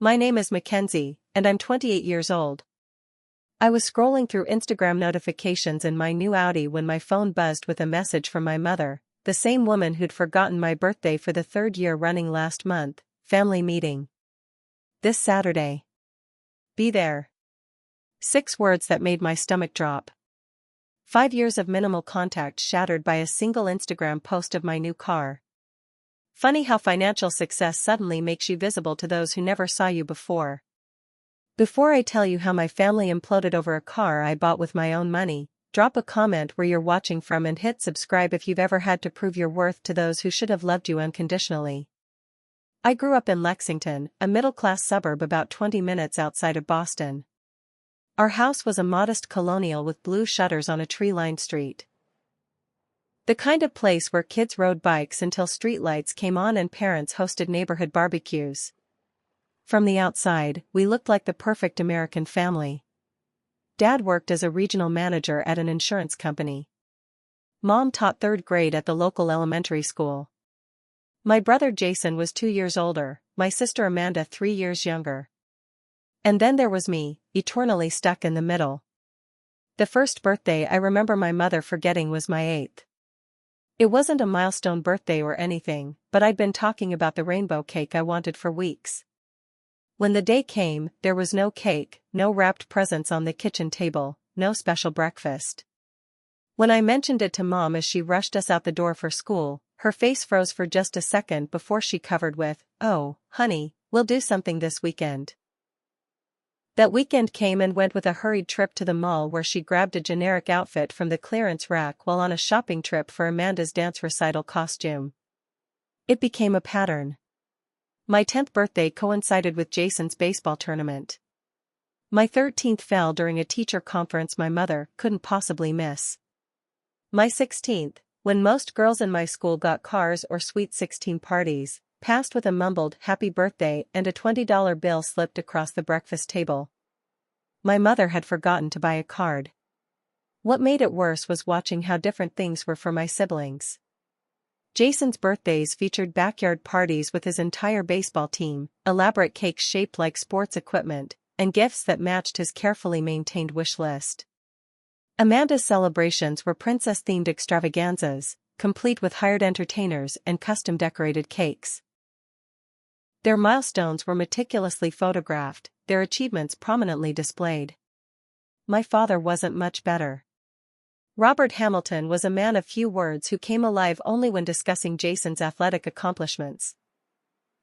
My name is Mackenzie, and I'm 28 years old. I was scrolling through Instagram notifications in my new Audi when my phone buzzed with a message from my mother, the same woman who'd forgotten my birthday for the third year running last month. Family meeting. This Saturday. Be there. 6 words that made my stomach drop. 5 years of minimal contact shattered by a single Instagram post of my new car. Funny how financial success suddenly makes you visible to those who never saw you before. Before I tell you how my family imploded over a car I bought with my own money, drop a comment where you're watching from and hit subscribe if you've ever had to prove your worth to those who should have loved you unconditionally. I grew up in Lexington, a middle-class suburb about 20 minutes outside of Boston. Our house was a modest colonial with blue shutters on a tree-lined street. The kind of place where kids rode bikes until streetlights came on and parents hosted neighborhood barbecues. From the outside, we looked like the perfect American family. Dad worked as a regional manager at an insurance company. Mom taught 3rd grade at the local elementary school. My brother Jason was 2 years older, my sister Amanda 3 years younger. And then there was me, eternally stuck in the middle. The first birthday I remember my mother forgetting was my 8th. It wasn't a milestone birthday or anything, but I'd been talking about the rainbow cake I wanted for weeks. When the day came, there was no cake, no wrapped presents on the kitchen table, no special breakfast. When I mentioned it to Mom as she rushed us out the door for school, her face froze for just a second before she covered with, "Oh, honey, we'll do something this weekend." That weekend came and went with a hurried trip to the mall where she grabbed a generic outfit from the clearance rack while on a shopping trip for Amanda's dance recital costume. It became a pattern. My 10th birthday coincided with Jason's baseball tournament. My 13th fell during a teacher conference my mother couldn't possibly miss. My 16th, when most girls in my school got cars or sweet 16 parties, passed with a mumbled "happy birthday" and a $20 bill slipped across the breakfast table. My mother had forgotten to buy a card. What made it worse was watching how different things were for my siblings. Jason's birthdays featured backyard parties with his entire baseball team, elaborate cakes shaped like sports equipment, and gifts that matched his carefully maintained wish list. Amanda's celebrations were princess-themed extravaganzas, complete with hired entertainers and custom-decorated cakes. Their milestones were meticulously photographed, their achievements prominently displayed. My father wasn't much better. Robert Hamilton was a man of few words who came alive only when discussing Jason's athletic accomplishments.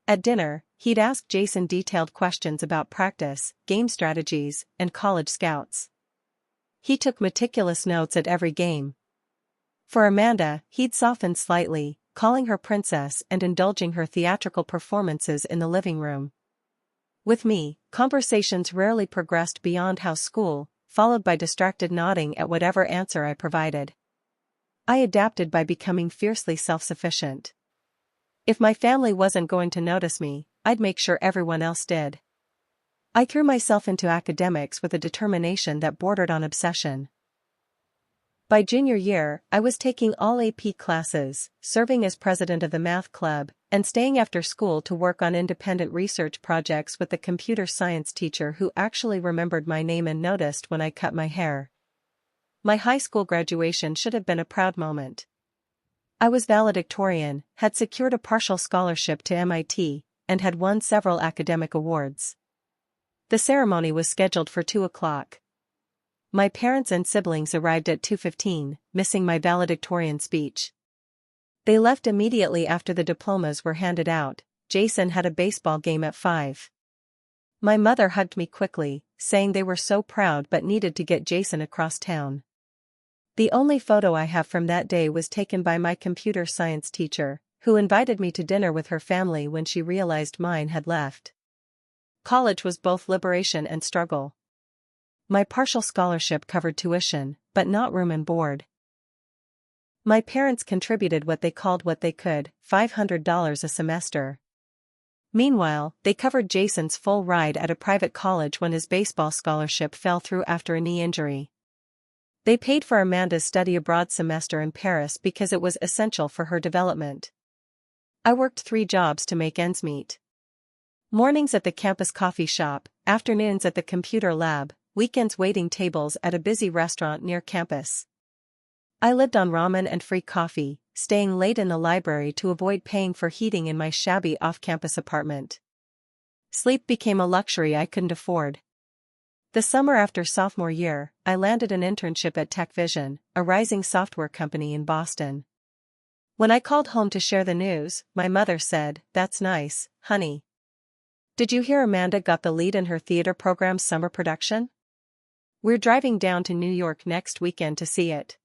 At dinner, he'd ask Jason detailed questions about practice, game strategies, and college scouts. He took meticulous notes at every game. For Amanda, he'd soften slightly, calling her princess and indulging her theatrical performances in the living room. With me, conversations rarely progressed beyond "how's school?" followed by distracted nodding at whatever answer I provided. I adapted by becoming fiercely self-sufficient. If my family wasn't going to notice me, I'd make sure everyone else did. I threw myself into academics with a determination that bordered on obsession. By junior year, I was taking all AP classes, serving as president of the math club, and staying after school to work on independent research projects with the computer science teacher who actually remembered my name and noticed when I cut my hair. My high school graduation should have been a proud moment. I was valedictorian, had secured a partial scholarship to MIT, and had won several academic awards. The ceremony was scheduled for 2 o'clock. My parents and siblings arrived at 2:15, missing my valedictorian speech. They left immediately after the diplomas were handed out. Jason had a baseball game at 5. My mother hugged me quickly, saying they were so proud but needed to get Jason across town. The only photo I have from that day was taken by my computer science teacher, who invited me to dinner with her family when she realized mine had left. College was both liberation and struggle. My partial scholarship covered tuition, but not room and board. My parents contributed what they called what they could, $500 a semester. Meanwhile, they covered Jason's full ride at a private college when his baseball scholarship fell through after a knee injury. They paid for Amanda's study abroad semester in Paris because it was essential for her development. I worked 3 jobs to make ends meet. Mornings at the campus coffee shop, afternoons at the computer lab, weekends waiting tables at a busy restaurant near campus. I lived on ramen and free coffee, staying late in the library to avoid paying for heating in my shabby off-campus apartment. Sleep became a luxury I couldn't afford. The summer after sophomore year, I landed an internship at TechVision, a rising software company in Boston. When I called home to share the news, my mother said, "That's nice, honey. Did you hear Amanda got the lead in her theater program's summer production? We're driving down to New York next weekend to see it."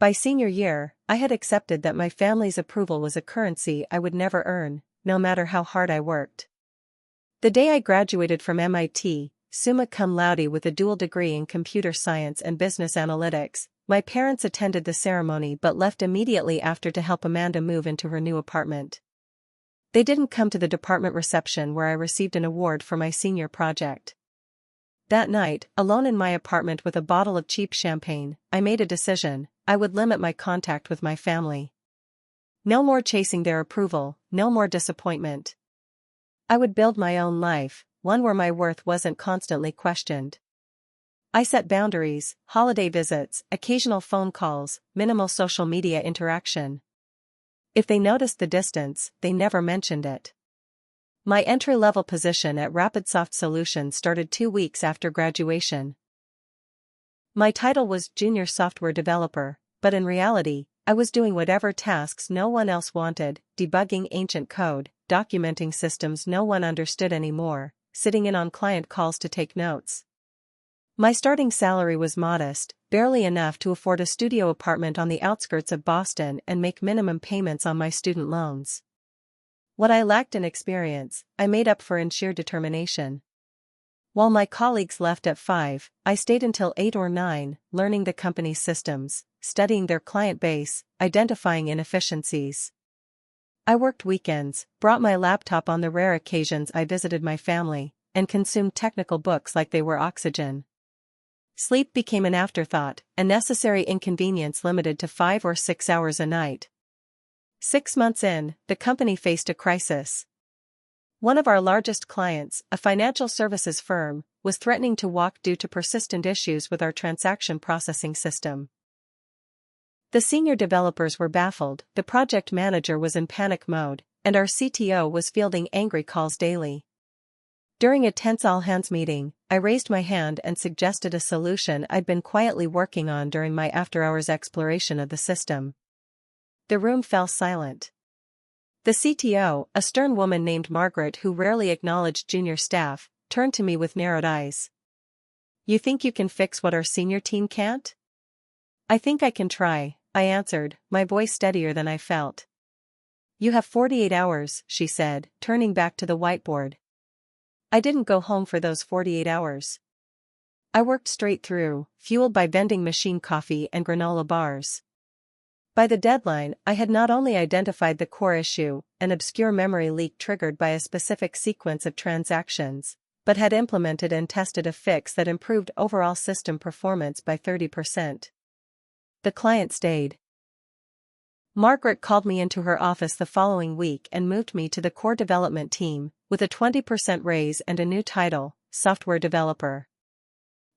By senior year, I had accepted that my family's approval was a currency I would never earn, no matter how hard I worked. The day I graduated from MIT, summa cum laude with a dual degree in computer science and business analytics, my parents attended the ceremony but left immediately after to help Amanda move into her new apartment. They didn't come to the department reception where I received an award for my senior project. That night, alone in my apartment with a bottle of cheap champagne, I made a decision: I would limit my contact with my family. No more chasing their approval, no more disappointment. I would build my own life, one where my worth wasn't constantly questioned. I set boundaries: holiday visits, occasional phone calls, minimal social media interaction. If they noticed the distance, they never mentioned it. My entry-level position at RapidSoft Solutions started 2 weeks after graduation. My title was Junior Software Developer, but in reality, I was doing whatever tasks no one else wanted: debugging ancient code, documenting systems no one understood anymore, sitting in on client calls to take notes. My starting salary was modest, barely enough to afford a studio apartment on the outskirts of Boston and make minimum payments on my student loans. What I lacked in experience, I made up for in sheer determination. While my colleagues left at 5, I stayed until 8 or 9, learning the company's systems, studying their client base, identifying inefficiencies. I worked weekends, brought my laptop on the rare occasions I visited my family, and consumed technical books like they were oxygen. Sleep became an afterthought, a necessary inconvenience limited to 5 or 6 hours a night. 6 months in, the company faced a crisis. One of our largest clients, a financial services firm, was threatening to walk due to persistent issues with our transaction processing system. The senior developers were baffled, the project manager was in panic mode, and our CTO was fielding angry calls daily. During a tense all-hands meeting, I raised my hand and suggested a solution I'd been quietly working on during my after-hours exploration of the system. The room fell silent. The CTO, a stern woman named Margaret who rarely acknowledged junior staff, turned to me with narrowed eyes. "You think you can fix what our senior team can't?" "I think I can try," I answered, my voice steadier than I felt. "You have 48 hours, she said, turning back to the whiteboard. I didn't go home for those 48 hours. I worked straight through, fueled by vending machine coffee and granola bars. By the deadline, I had not only identified the core issue, an obscure memory leak triggered by a specific sequence of transactions, but had implemented and tested a fix that improved overall system performance by 30%. The client stayed. Margaret called me into her office the following week and moved me to the core development team, with a 20% raise and a new title, software developer.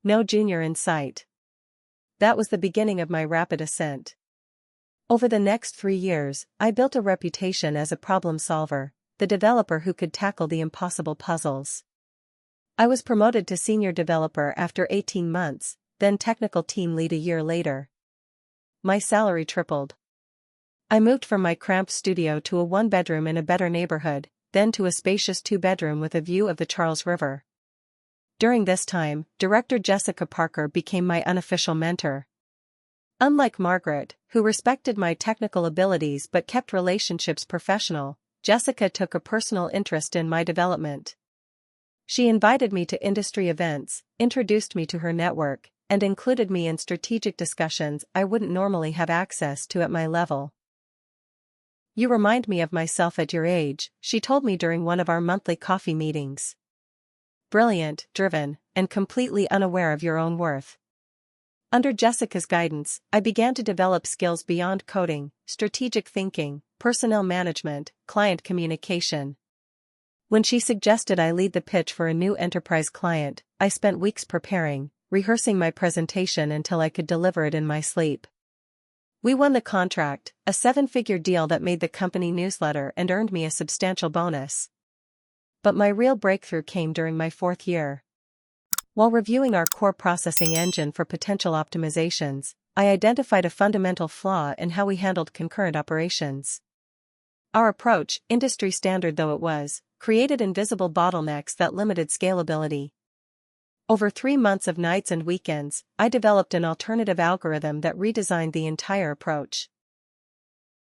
No junior in sight. That was the beginning of my rapid ascent. Over the next 3 years, I built a reputation as a problem solver, the developer who could tackle the impossible puzzles. I was promoted to senior developer after 18 months, then technical team lead a year later. My salary tripled. I moved from my cramped studio to a 1-bedroom in a better neighborhood, then to a spacious 2-bedroom with a view of the Charles River. During this time, director Jessica Parker became my unofficial mentor. Unlike Margaret, who respected my technical abilities but kept relationships professional, Jessica took a personal interest in my development. She invited me to industry events, introduced me to her network, and included me in strategic discussions I wouldn't normally have access to at my level. "You remind me of myself at your age," she told me during one of our monthly coffee meetings. "Brilliant, driven, and completely unaware of your own worth." Under Jessica's guidance, I began to develop skills beyond coding: strategic thinking, personnel management, client communication. When she suggested I lead the pitch for a new enterprise client, I spent weeks preparing, rehearsing my presentation until I could deliver it in my sleep. We won the contract, a seven-figure deal that made the company newsletter and earned me a substantial bonus. But my real breakthrough came during my fourth year. While reviewing our core processing engine for potential optimizations, I identified a fundamental flaw in how we handled concurrent operations. Our approach, industry standard though it was, created invisible bottlenecks that limited scalability. Over 3 months of nights and weekends, I developed an alternative algorithm that redesigned the entire approach.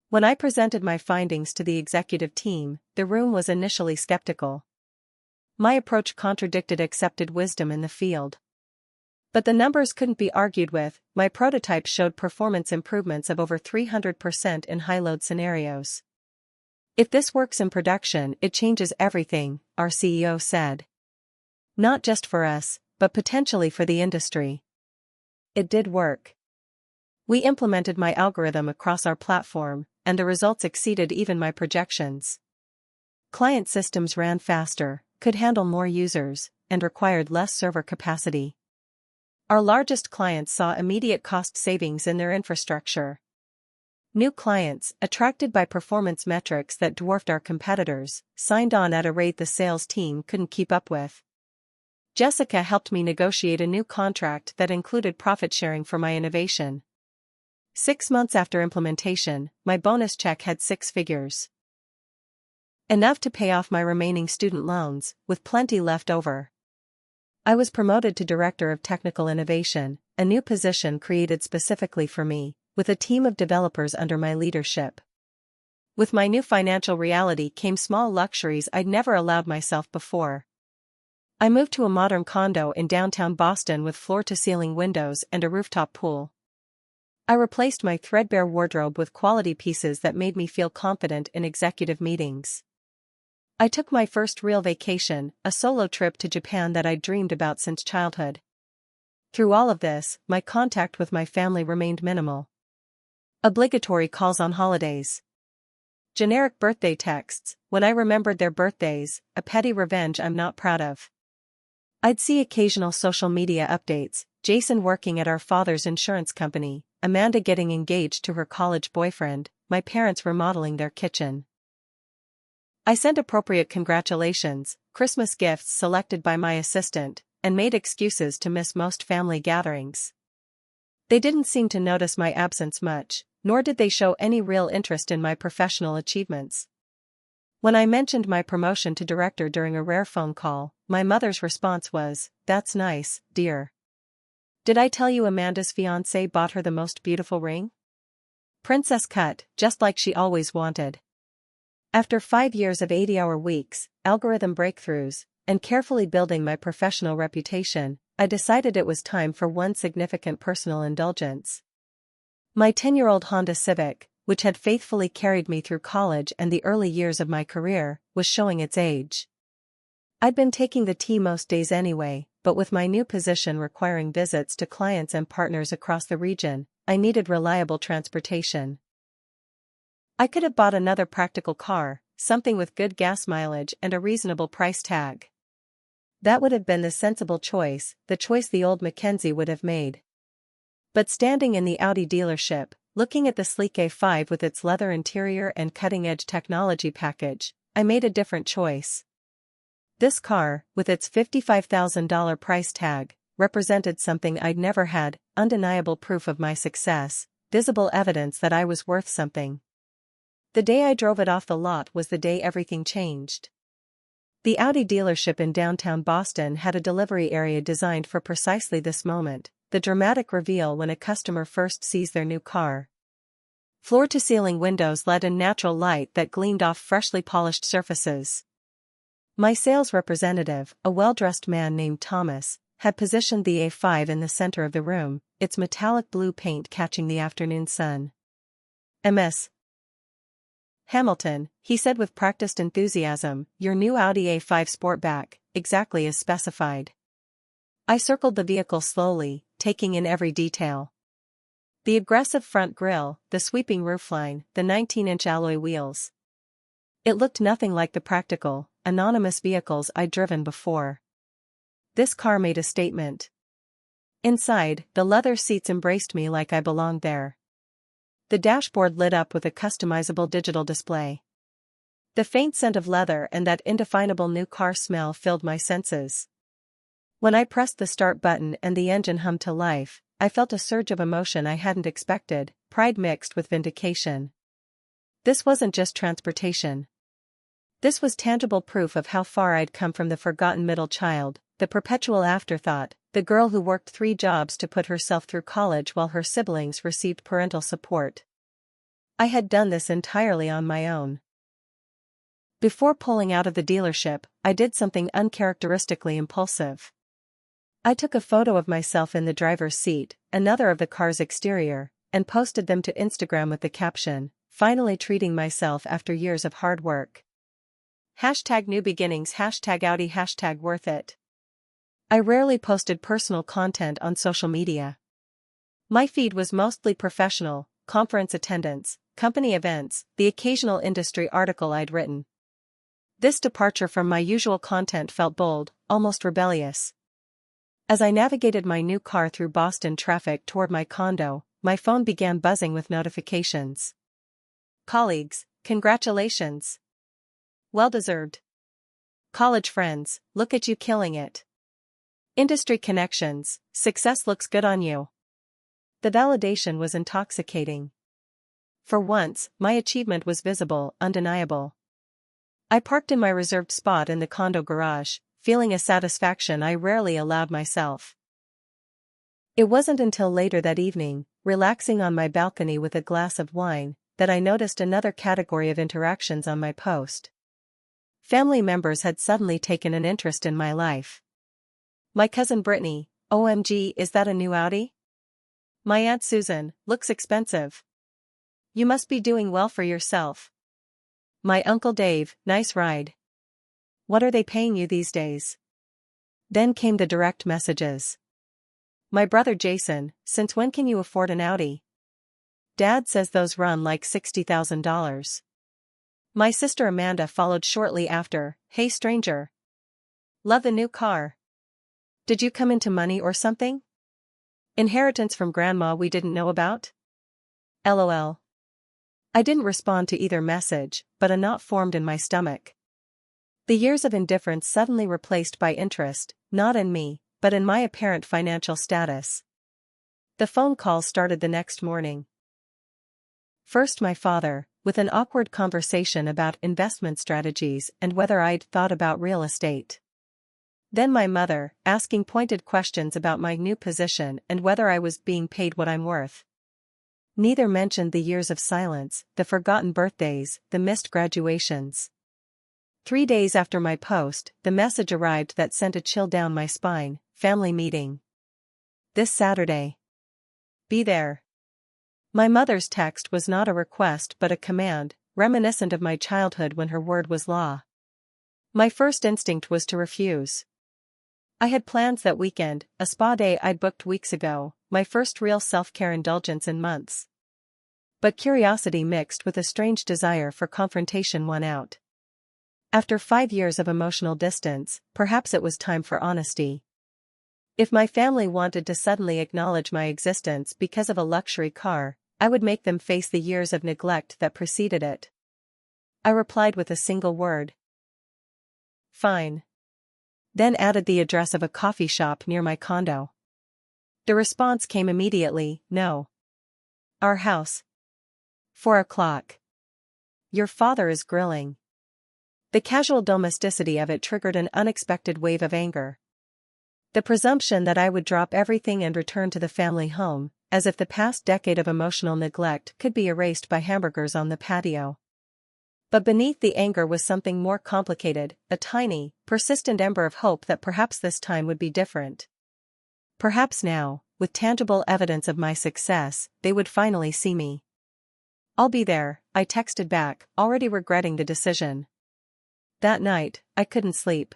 When I presented my findings to the executive team, the room was initially skeptical. My approach contradicted accepted wisdom in the field. But the numbers couldn't be argued with. My prototype showed performance improvements of over 300% in high-load scenarios. If this works in production, it changes everything, our CEO said. Not just for us, but potentially for the industry. It did work. We implemented my algorithm across our platform, and the results exceeded even my projections. Client systems ran faster, could handle more users, and required less server capacity. Our largest clients saw immediate cost savings in their infrastructure. New clients, attracted by performance metrics that dwarfed our competitors, signed on at a rate the sales team couldn't keep up with. Jessica helped me negotiate a new contract that included profit sharing for my innovation. 6 months after implementation, my bonus check had 6 figures. Enough to pay off my remaining student loans, with plenty left over. I was promoted to Director of Technical Innovation, a new position created specifically for me, with a team of developers under my leadership. With my new financial reality came small luxuries I'd never allowed myself before. I moved to a modern condo in downtown Boston with floor-to-ceiling windows and a rooftop pool. I replaced my threadbare wardrobe with quality pieces that made me feel confident in executive meetings. I took my first real vacation, a solo trip to Japan that I'd dreamed about since childhood. Through all of this, my contact with my family remained minimal. Obligatory calls on holidays. Generic birthday texts, when I remembered their birthdays, a petty revenge I'm not proud of. I'd see occasional social media updates, Jason working at our father's insurance company, Amanda getting engaged to her college boyfriend, my parents remodeling their kitchen. I sent appropriate congratulations, Christmas gifts selected by my assistant, and made excuses to miss most family gatherings. They didn't seem to notice my absence much, nor did they show any real interest in my professional achievements. When I mentioned my promotion to director during a rare phone call, my mother's response was, "That's nice, dear. Did I tell you Amanda's fiancé bought her the most beautiful ring? Princess cut, just like she always wanted." After 5 years of 80-hour weeks, algorithm breakthroughs, and carefully building my professional reputation, I decided it was time for one significant personal indulgence. My 10-year-old Honda Civic, which had faithfully carried me through college and the early years of my career, was showing its age. I'd been taking the T most days anyway, but with my new position requiring visits to clients and partners across the region, I needed reliable transportation. I could have bought another practical car, something with good gas mileage and a reasonable price tag. That would have been the sensible choice, the choice the old Mackenzie would have made. But standing in the Audi dealership, looking at the sleek A5 with its leather interior and cutting-edge technology package, I made a different choice. This car, with its $55,000 price tag, represented something I'd never had, undeniable proof of my success, visible evidence that I was worth something. The day I drove it off the lot was the day everything changed. The Audi dealership in downtown Boston had a delivery area designed for precisely this moment, the dramatic reveal when a customer first sees their new car. Floor-to-ceiling windows let in natural light that gleamed off freshly polished surfaces. My sales representative, a well-dressed man named Thomas, had positioned the A5 in the center of the room, its metallic blue paint catching the afternoon sun. "Ms. Hamilton," he said with practiced enthusiasm, "your new Audi A5 Sportback, exactly as specified." I circled the vehicle slowly, taking in every detail. The aggressive front grille, the sweeping roofline, the 19-inch alloy wheels. It looked nothing like the practical, anonymous vehicles I'd driven before. This car made a statement. Inside, the leather seats embraced me like I belonged there. The dashboard lit up with a customizable digital display. The faint scent of leather and that indefinable new car smell filled my senses. When I pressed the start button and the engine hummed to life, I felt a surge of emotion I hadn't expected, pride mixed with vindication. This wasn't just transportation. This was tangible proof of how far I'd come from the forgotten middle child, the perpetual afterthought, the girl who worked 3 jobs to put herself through college while her siblings received parental support. I had done this entirely on my own. Before pulling out of the dealership, I did something uncharacteristically impulsive. I took a photo of myself in the driver's seat, another of the car's exterior, and posted them to Instagram with the caption, "Finally treating myself after years of hard work. #new beginnings, #Audi, #worth it." I rarely posted personal content on social media. My feed was mostly professional, conference attendance, company events, the occasional industry article I'd written. This departure from my usual content felt bold, almost rebellious. As I navigated my new car through Boston traffic toward my condo, my phone began buzzing with notifications. Colleagues, congratulations. Well deserved. College friends, look at you killing it. Industry connections, success looks good on you. The validation was intoxicating. For once, my achievement was visible, undeniable. I parked in my reserved spot in the condo garage, feeling a satisfaction I rarely allowed myself. It wasn't until later that evening, relaxing on my balcony with a glass of wine, that I noticed another category of interactions on my post. Family members had suddenly taken an interest in my life. My cousin Brittany, "OMG, is that a new Audi?" My Aunt Susan, "Looks expensive. You must be doing well for yourself." My Uncle Dave, "Nice ride. What are they paying you these days?" Then came the direct messages. My brother Jason, "Since when can you afford an Audi? Dad says those run like $60,000. My sister Amanda followed shortly after, "Hey stranger. Love the new car. Did you come into money or something? Inheritance from grandma we didn't know about? LOL." I didn't respond to either message, but a knot formed in my stomach. The years of indifference suddenly replaced by interest, not in me, but in my apparent financial status. The phone calls started the next morning. First my father, with an awkward conversation about investment strategies and whether I'd thought about real estate. Then my mother, asking pointed questions about my new position and whether I was being paid what I'm worth. Neither mentioned the years of silence, the forgotten birthdays, the missed graduations. 3 days after my post, the message arrived that sent a chill down my spine, "Family meeting. This Saturday. Be there." My mother's text was not a request but a command, reminiscent of my childhood when her word was law. My first instinct was to refuse. I had plans that weekend, a spa day I'd booked weeks ago, my first real self-care indulgence in months. But curiosity mixed with a strange desire for confrontation won out. After 5 years of emotional distance, perhaps it was time for honesty. If my family wanted to suddenly acknowledge my existence because of a luxury car, I would make them face the years of neglect that preceded it. I replied with a single word. "Fine." Then added the address of a coffee shop near my condo. The response came immediately, "No. Our house. 4 o'clock. Your father is grilling." The casual domesticity of it triggered an unexpected wave of anger. The presumption that I would drop everything and return to the family home, as if the past decade of emotional neglect could be erased by hamburgers on the patio. But beneath the anger was something more complicated, a tiny, persistent ember of hope that perhaps this time would be different. Perhaps now, with tangible evidence of my success, they would finally see me. "I'll be there," I texted back, already regretting the decision. That night, I couldn't sleep.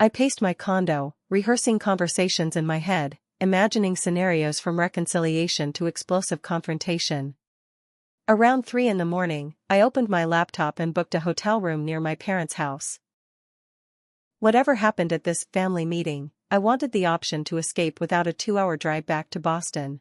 I paced my condo, rehearsing conversations in my head, imagining scenarios from reconciliation to explosive confrontation. Around 3 in the morning, I opened my laptop and booked a hotel room near my parents' house. Whatever happened at this family meeting, I wanted the option to escape without a 2-hour drive back to Boston.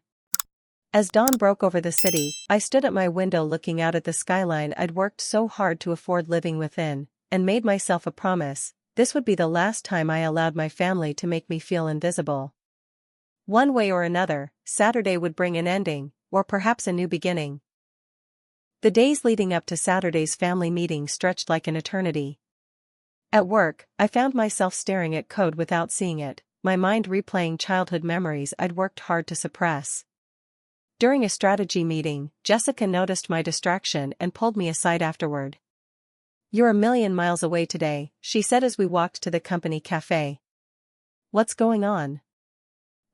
As dawn broke over the city, I stood at my window looking out at the skyline I'd worked so hard to afford living within, and made myself a promise: this would be the last time I allowed my family to make me feel invisible. One way or another, Saturday would bring an ending, or perhaps a new beginning. The days leading up to Saturday's family meeting stretched like an eternity. At work, I found myself staring at code without seeing it, my mind replaying childhood memories I'd worked hard to suppress. During a strategy meeting, Jessica noticed my distraction and pulled me aside afterward. "You're a million miles away today," she said as we walked to the company cafe. "What's going on?"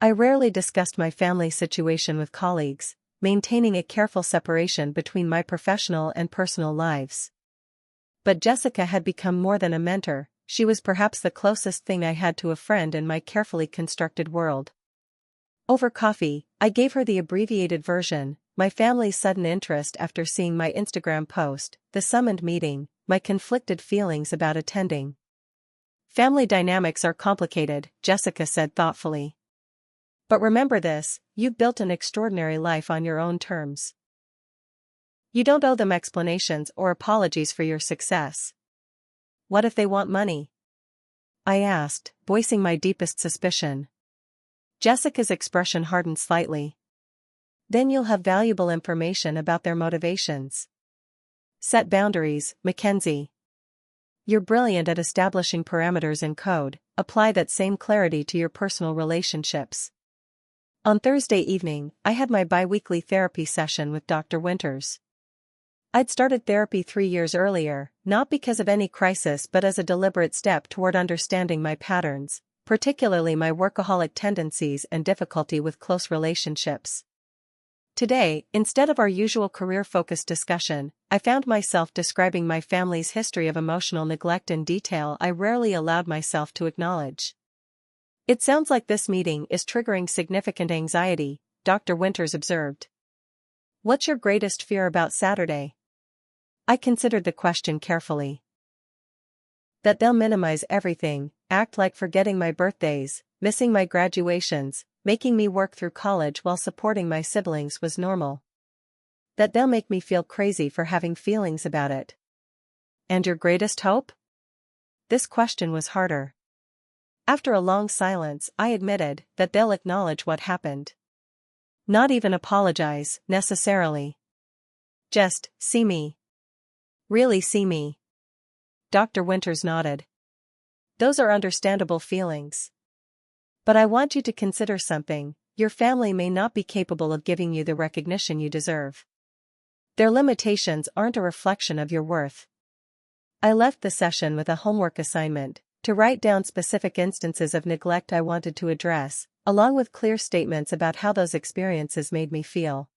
I rarely discussed my family situation with colleagues, maintaining a careful separation between my professional and personal lives. But Jessica had become more than a mentor. She was perhaps the closest thing I had to a friend in my carefully constructed world. Over coffee, I gave her the abbreviated version: my family's sudden interest after seeing my Instagram post, the summoned meeting, my conflicted feelings about attending. "Family dynamics are complicated," Jessica said thoughtfully. "But remember this: you've built an extraordinary life on your own terms. You don't owe them explanations or apologies for your success." "What if they want money?" I asked, voicing my deepest suspicion. Jessica's expression hardened slightly. "Then you'll have valuable information about their motivations. Set boundaries, Mackenzie. You're brilliant at establishing parameters in code. Apply that same clarity to your personal relationships." On Thursday evening, I had my bi-weekly therapy session with Dr. Winters. I'd started therapy 3 years earlier, not because of any crisis but as a deliberate step toward understanding my patterns, particularly my workaholic tendencies and difficulty with close relationships. Today, instead of our usual career-focused discussion, I found myself describing my family's history of emotional neglect in detail I rarely allowed myself to acknowledge. "It sounds like this meeting is triggering significant anxiety," Dr. Winters observed. "What's your greatest fear about Saturday?" I considered the question carefully. "That they'll minimize everything, act like forgetting my birthdays, missing my graduations, making me work through college while supporting my siblings was normal. That they'll make me feel crazy for having feelings about it." "And your greatest hope?" This question was harder. After a long silence, I admitted that they'll acknowledge what happened. Not even apologize, necessarily. Just see me. Really see me. Dr. Winters nodded. "Those are understandable feelings. But I want you to consider something: your family may not be capable of giving you the recognition you deserve. Their limitations aren't a reflection of your worth." I left the session with a homework assignment: to write down specific instances of neglect I wanted to address, along with clear statements about how those experiences made me feel.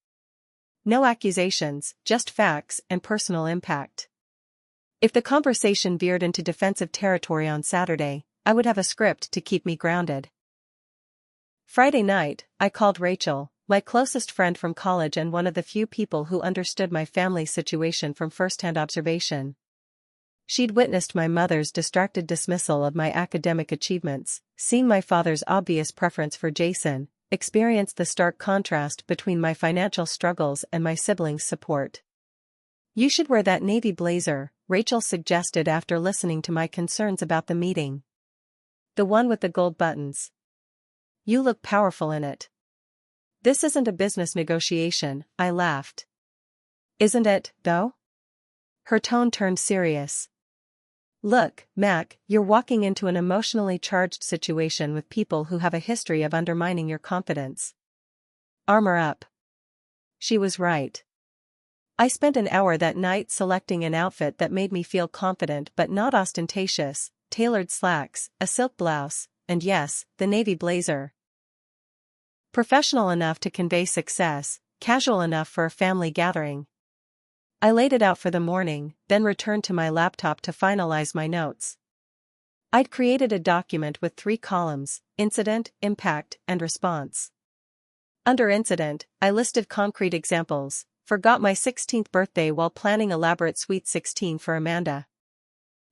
No accusations, just facts and personal impact. If the conversation veered into defensive territory on Saturday, I would have a script to keep me grounded. Friday night, I called Rachel, my closest friend from college and one of the few people who understood my family's situation from first-hand observation. She'd witnessed my mother's distracted dismissal of my academic achievements, seen my father's obvious preference for Jason, experienced the stark contrast between my financial struggles and my siblings' support. "You should wear that navy blazer," Rachel suggested after listening to my concerns about the meeting. "The one with the gold buttons. You look powerful in it." "This isn't a business negotiation," I laughed. "Isn't it, though?" Her tone turned serious. "Look, Mac, you're walking into an emotionally charged situation with people who have a history of undermining your confidence. Armor up." She was right. I spent an hour that night selecting an outfit that made me feel confident but not ostentatious: tailored slacks, a silk blouse, and yes, the navy blazer. Professional enough to convey success, casual enough for a family gathering. I laid it out for the morning, then returned to my laptop to finalize my notes. I'd created a document with 3 columns: incident, impact, and response. Under incident, I listed concrete examples: forgot my 16th birthday while planning elaborate Sweet 16 for Amanda.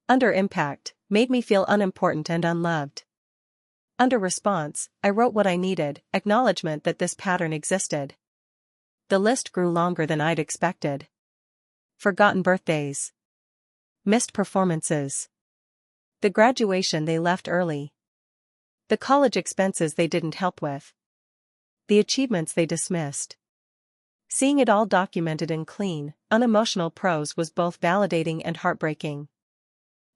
Under impact, made me feel unimportant and unloved. Under response, I wrote what I needed, acknowledgement that this pattern existed. The list grew longer than I'd expected. Forgotten birthdays. Missed performances. The graduation they left early. The college expenses they didn't help with. The achievements they dismissed. Seeing it all documented in clean, unemotional prose was both validating and heartbreaking.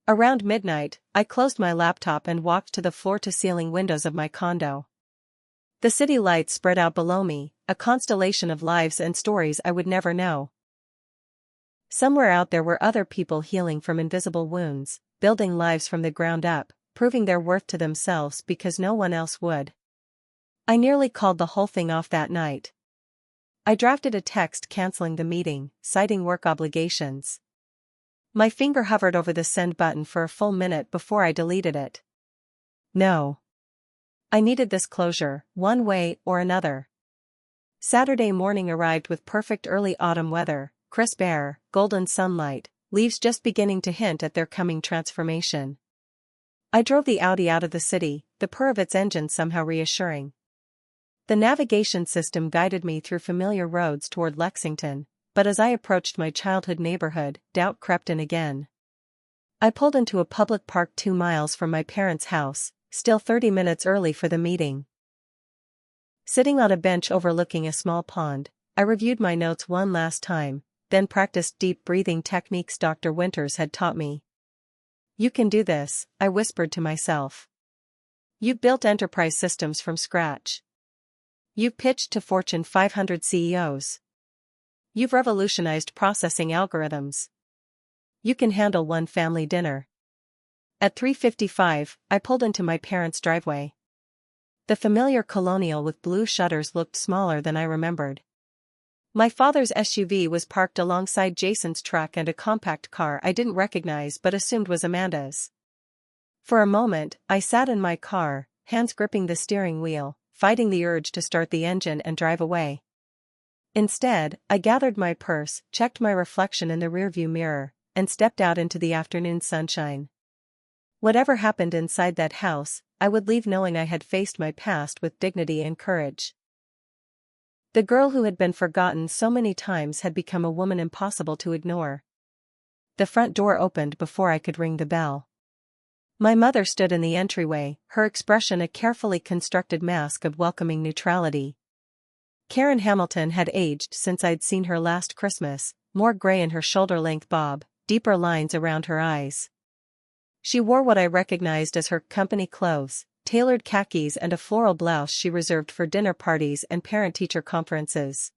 Around midnight, I closed my laptop and walked to the floor-to-ceiling windows of my condo. The city lights spread out below me, a constellation of lives and stories I would never know. Somewhere out there were other people healing from invisible wounds, building lives from the ground up, proving their worth to themselves because no one else would. I nearly called the whole thing off that night. I drafted a text canceling the meeting, citing work obligations. My finger hovered over the send button for a full minute before I deleted it. No. I needed this closure, one way or another. Saturday morning arrived with perfect early autumn weather, crisp air, golden sunlight, leaves just beginning to hint at their coming transformation. I drove the Audi out of the city, the purr of its engine somehow reassuring. The navigation system guided me through familiar roads toward Lexington, but as I approached my childhood neighborhood, doubt crept in again. I pulled into a public park 2 miles from my parents' house, still 30 minutes early for the meeting. Sitting on a bench overlooking a small pond, I reviewed my notes one last time, then practiced deep breathing techniques Dr. Winters had taught me. You can do this, I whispered to myself. You've built enterprise systems from scratch. You've pitched to Fortune 500 CEOs. You've revolutionized processing algorithms. You can handle one family dinner. At 3:55, I pulled into my parents' driveway. The familiar Colonial with blue shutters looked smaller than I remembered. My father's SUV was parked alongside Jason's truck and a compact car I didn't recognize but assumed was Amanda's. For a moment, I sat in my car, hands gripping the steering wheel, fighting the urge to start the engine and drive away. Instead, I gathered my purse, checked my reflection in the rearview mirror, and stepped out into the afternoon sunshine. Whatever happened inside that house, I would leave knowing I had faced my past with dignity and courage. The girl who had been forgotten so many times had become a woman impossible to ignore. The front door opened before I could ring the bell. My mother stood in the entryway, her expression a carefully constructed mask of welcoming neutrality. Karen Hamilton had aged since I'd seen her last Christmas, more gray in her shoulder-length bob, deeper lines around her eyes. She wore what I recognized as her company clothes, tailored khakis and a floral blouse she reserved for dinner parties and parent-teacher conferences.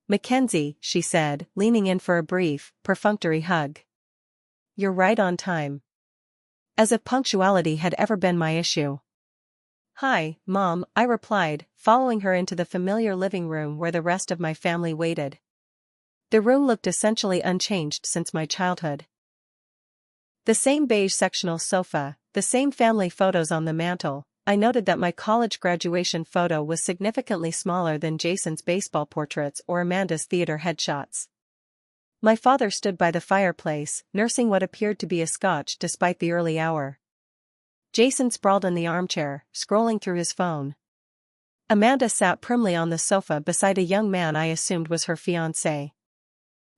"Mackenzie," she said, leaning in for a brief, perfunctory hug. "You're right on time." As if punctuality had ever been my issue. "Hi, Mom," I replied, following her into the familiar living room where the rest of my family waited. The room looked essentially unchanged since my childhood. The same beige sectional sofa, the same family photos on the mantel. I noted that my college graduation photo was significantly smaller than Jason's baseball portraits or Amanda's theater headshots. My father stood by the fireplace, nursing what appeared to be a scotch despite the early hour. Jason sprawled in the armchair, scrolling through his phone. Amanda sat primly on the sofa beside a young man I assumed was her fiancé.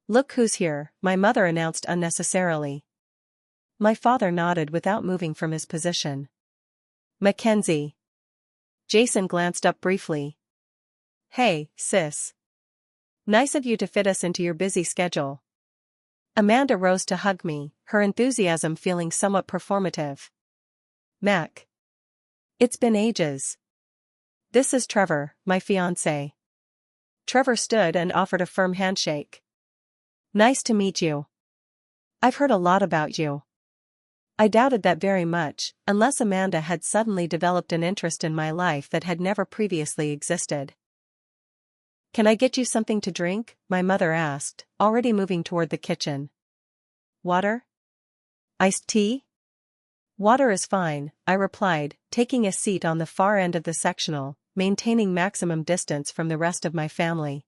"Look who's here," my mother announced unnecessarily. My father nodded without moving from his position. "Mackenzie." Jason glanced up briefly. "Hey, sis. Nice of you to fit us into your busy schedule." Amanda rose to hug me, her enthusiasm feeling somewhat performative. "Mac. It's been ages. This is Trevor, my fiancé." Trevor stood and offered a firm handshake. "Nice to meet you. I've heard a lot about you." I doubted that very much, unless Amanda had suddenly developed an interest in my life that had never previously existed. "Can I get you something to drink?" my mother asked, already moving toward the kitchen. "Water? Iced tea?" "Water is fine," I replied, taking a seat on the far end of the sectional, maintaining maximum distance from the rest of my family.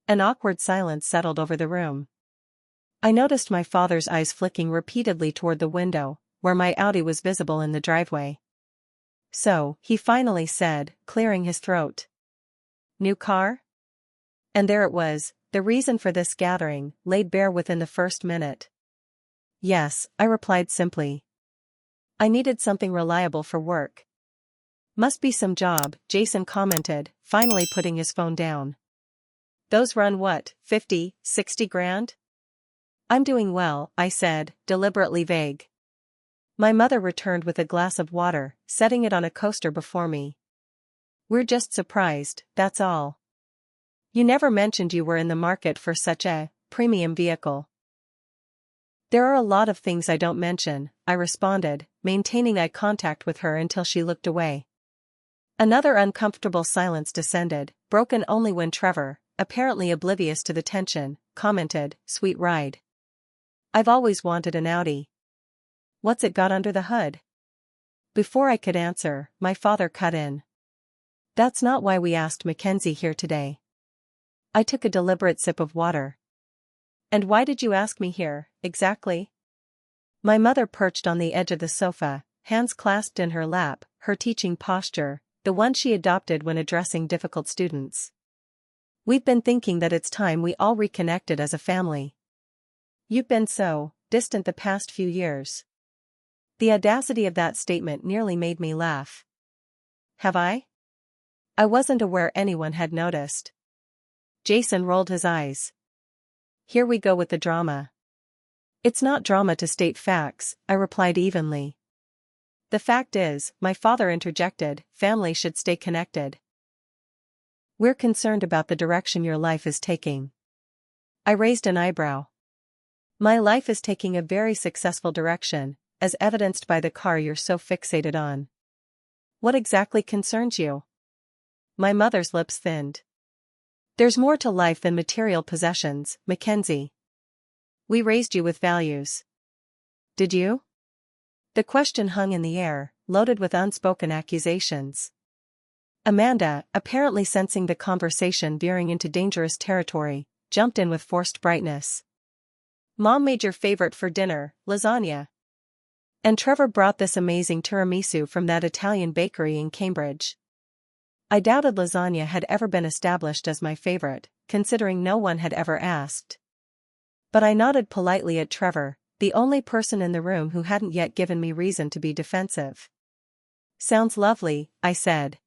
An awkward silence settled over the room. I noticed my father's eyes flicking repeatedly toward the window, where my Audi was visible in the driveway. "So," he finally said, clearing his throat. "New car?" And there it was, the reason for this gathering, laid bare within the first minute. "Yes," I replied simply. "I needed something reliable for work." "Must be some job," Jason commented, finally putting his phone down. "Those run what, 50, 60 grand?" "I'm doing well," I said, deliberately vague. My mother returned with a glass of water, setting it on a coaster before me. "We're just surprised, that's all. You never mentioned you were in the market for such a premium vehicle." "There are a lot of things I don't mention," I responded, maintaining eye contact with her until she looked away. Another uncomfortable silence descended, broken only when Trevor, apparently oblivious to the tension, commented, "Sweet ride. I've always wanted an Audi. What's it got under the hood?" Before I could answer, my father cut in. "That's not why we asked Mackenzie here today." I took a deliberate sip of water. "And why did you ask me here, exactly?" My mother perched on the edge of the sofa, hands clasped in her lap, her teaching posture, the one she adopted when addressing difficult students. "We've been thinking that it's time we all reconnected as a family. You've been so distant the past few years." The audacity of that statement nearly made me laugh. "Have I?" I wasn't aware anyone had noticed. Jason rolled his eyes. "Here we go with the drama." "It's not drama to state facts," I replied evenly. "The fact is," my father interjected, "family should stay connected. We're concerned about the direction your life is taking." I raised an eyebrow. "My life is taking a very successful direction, as evidenced by the car you're so fixated on." "What exactly concerns you?" My mother's lips thinned. "There's more to life than material possessions, Mackenzie. We raised you with values." "Did you?" The question hung in the air, loaded with unspoken accusations. Amanda, apparently sensing the conversation veering into dangerous territory, jumped in with forced brightness. "Mom made your favorite for dinner, lasagna. And Trevor brought this amazing tiramisu from that Italian bakery in Cambridge." I doubted lasagna had ever been established as my favorite, considering no one had ever asked. But I nodded politely at Trevor, the only person in the room who hadn't yet given me reason to be defensive. "Sounds lovely," I said.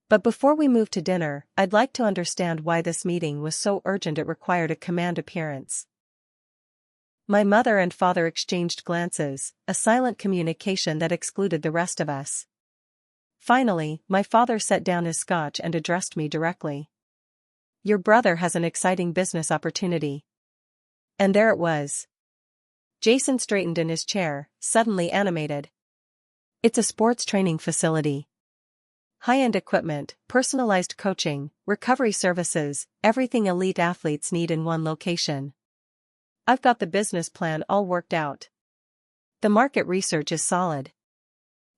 "But before we move to dinner, I'd like to understand why this meeting was so urgent it required a command appearance." My mother and father exchanged glances, a silent communication that excluded the rest of us. Finally, my father set down his scotch and addressed me directly. "Your brother has an exciting business opportunity." And there it was. Jason straightened in his chair, suddenly animated. "It's a sports training facility. High-end equipment, personalized coaching, recovery services, everything elite athletes need in one location. I've got the business plan all worked out. The market research is solid.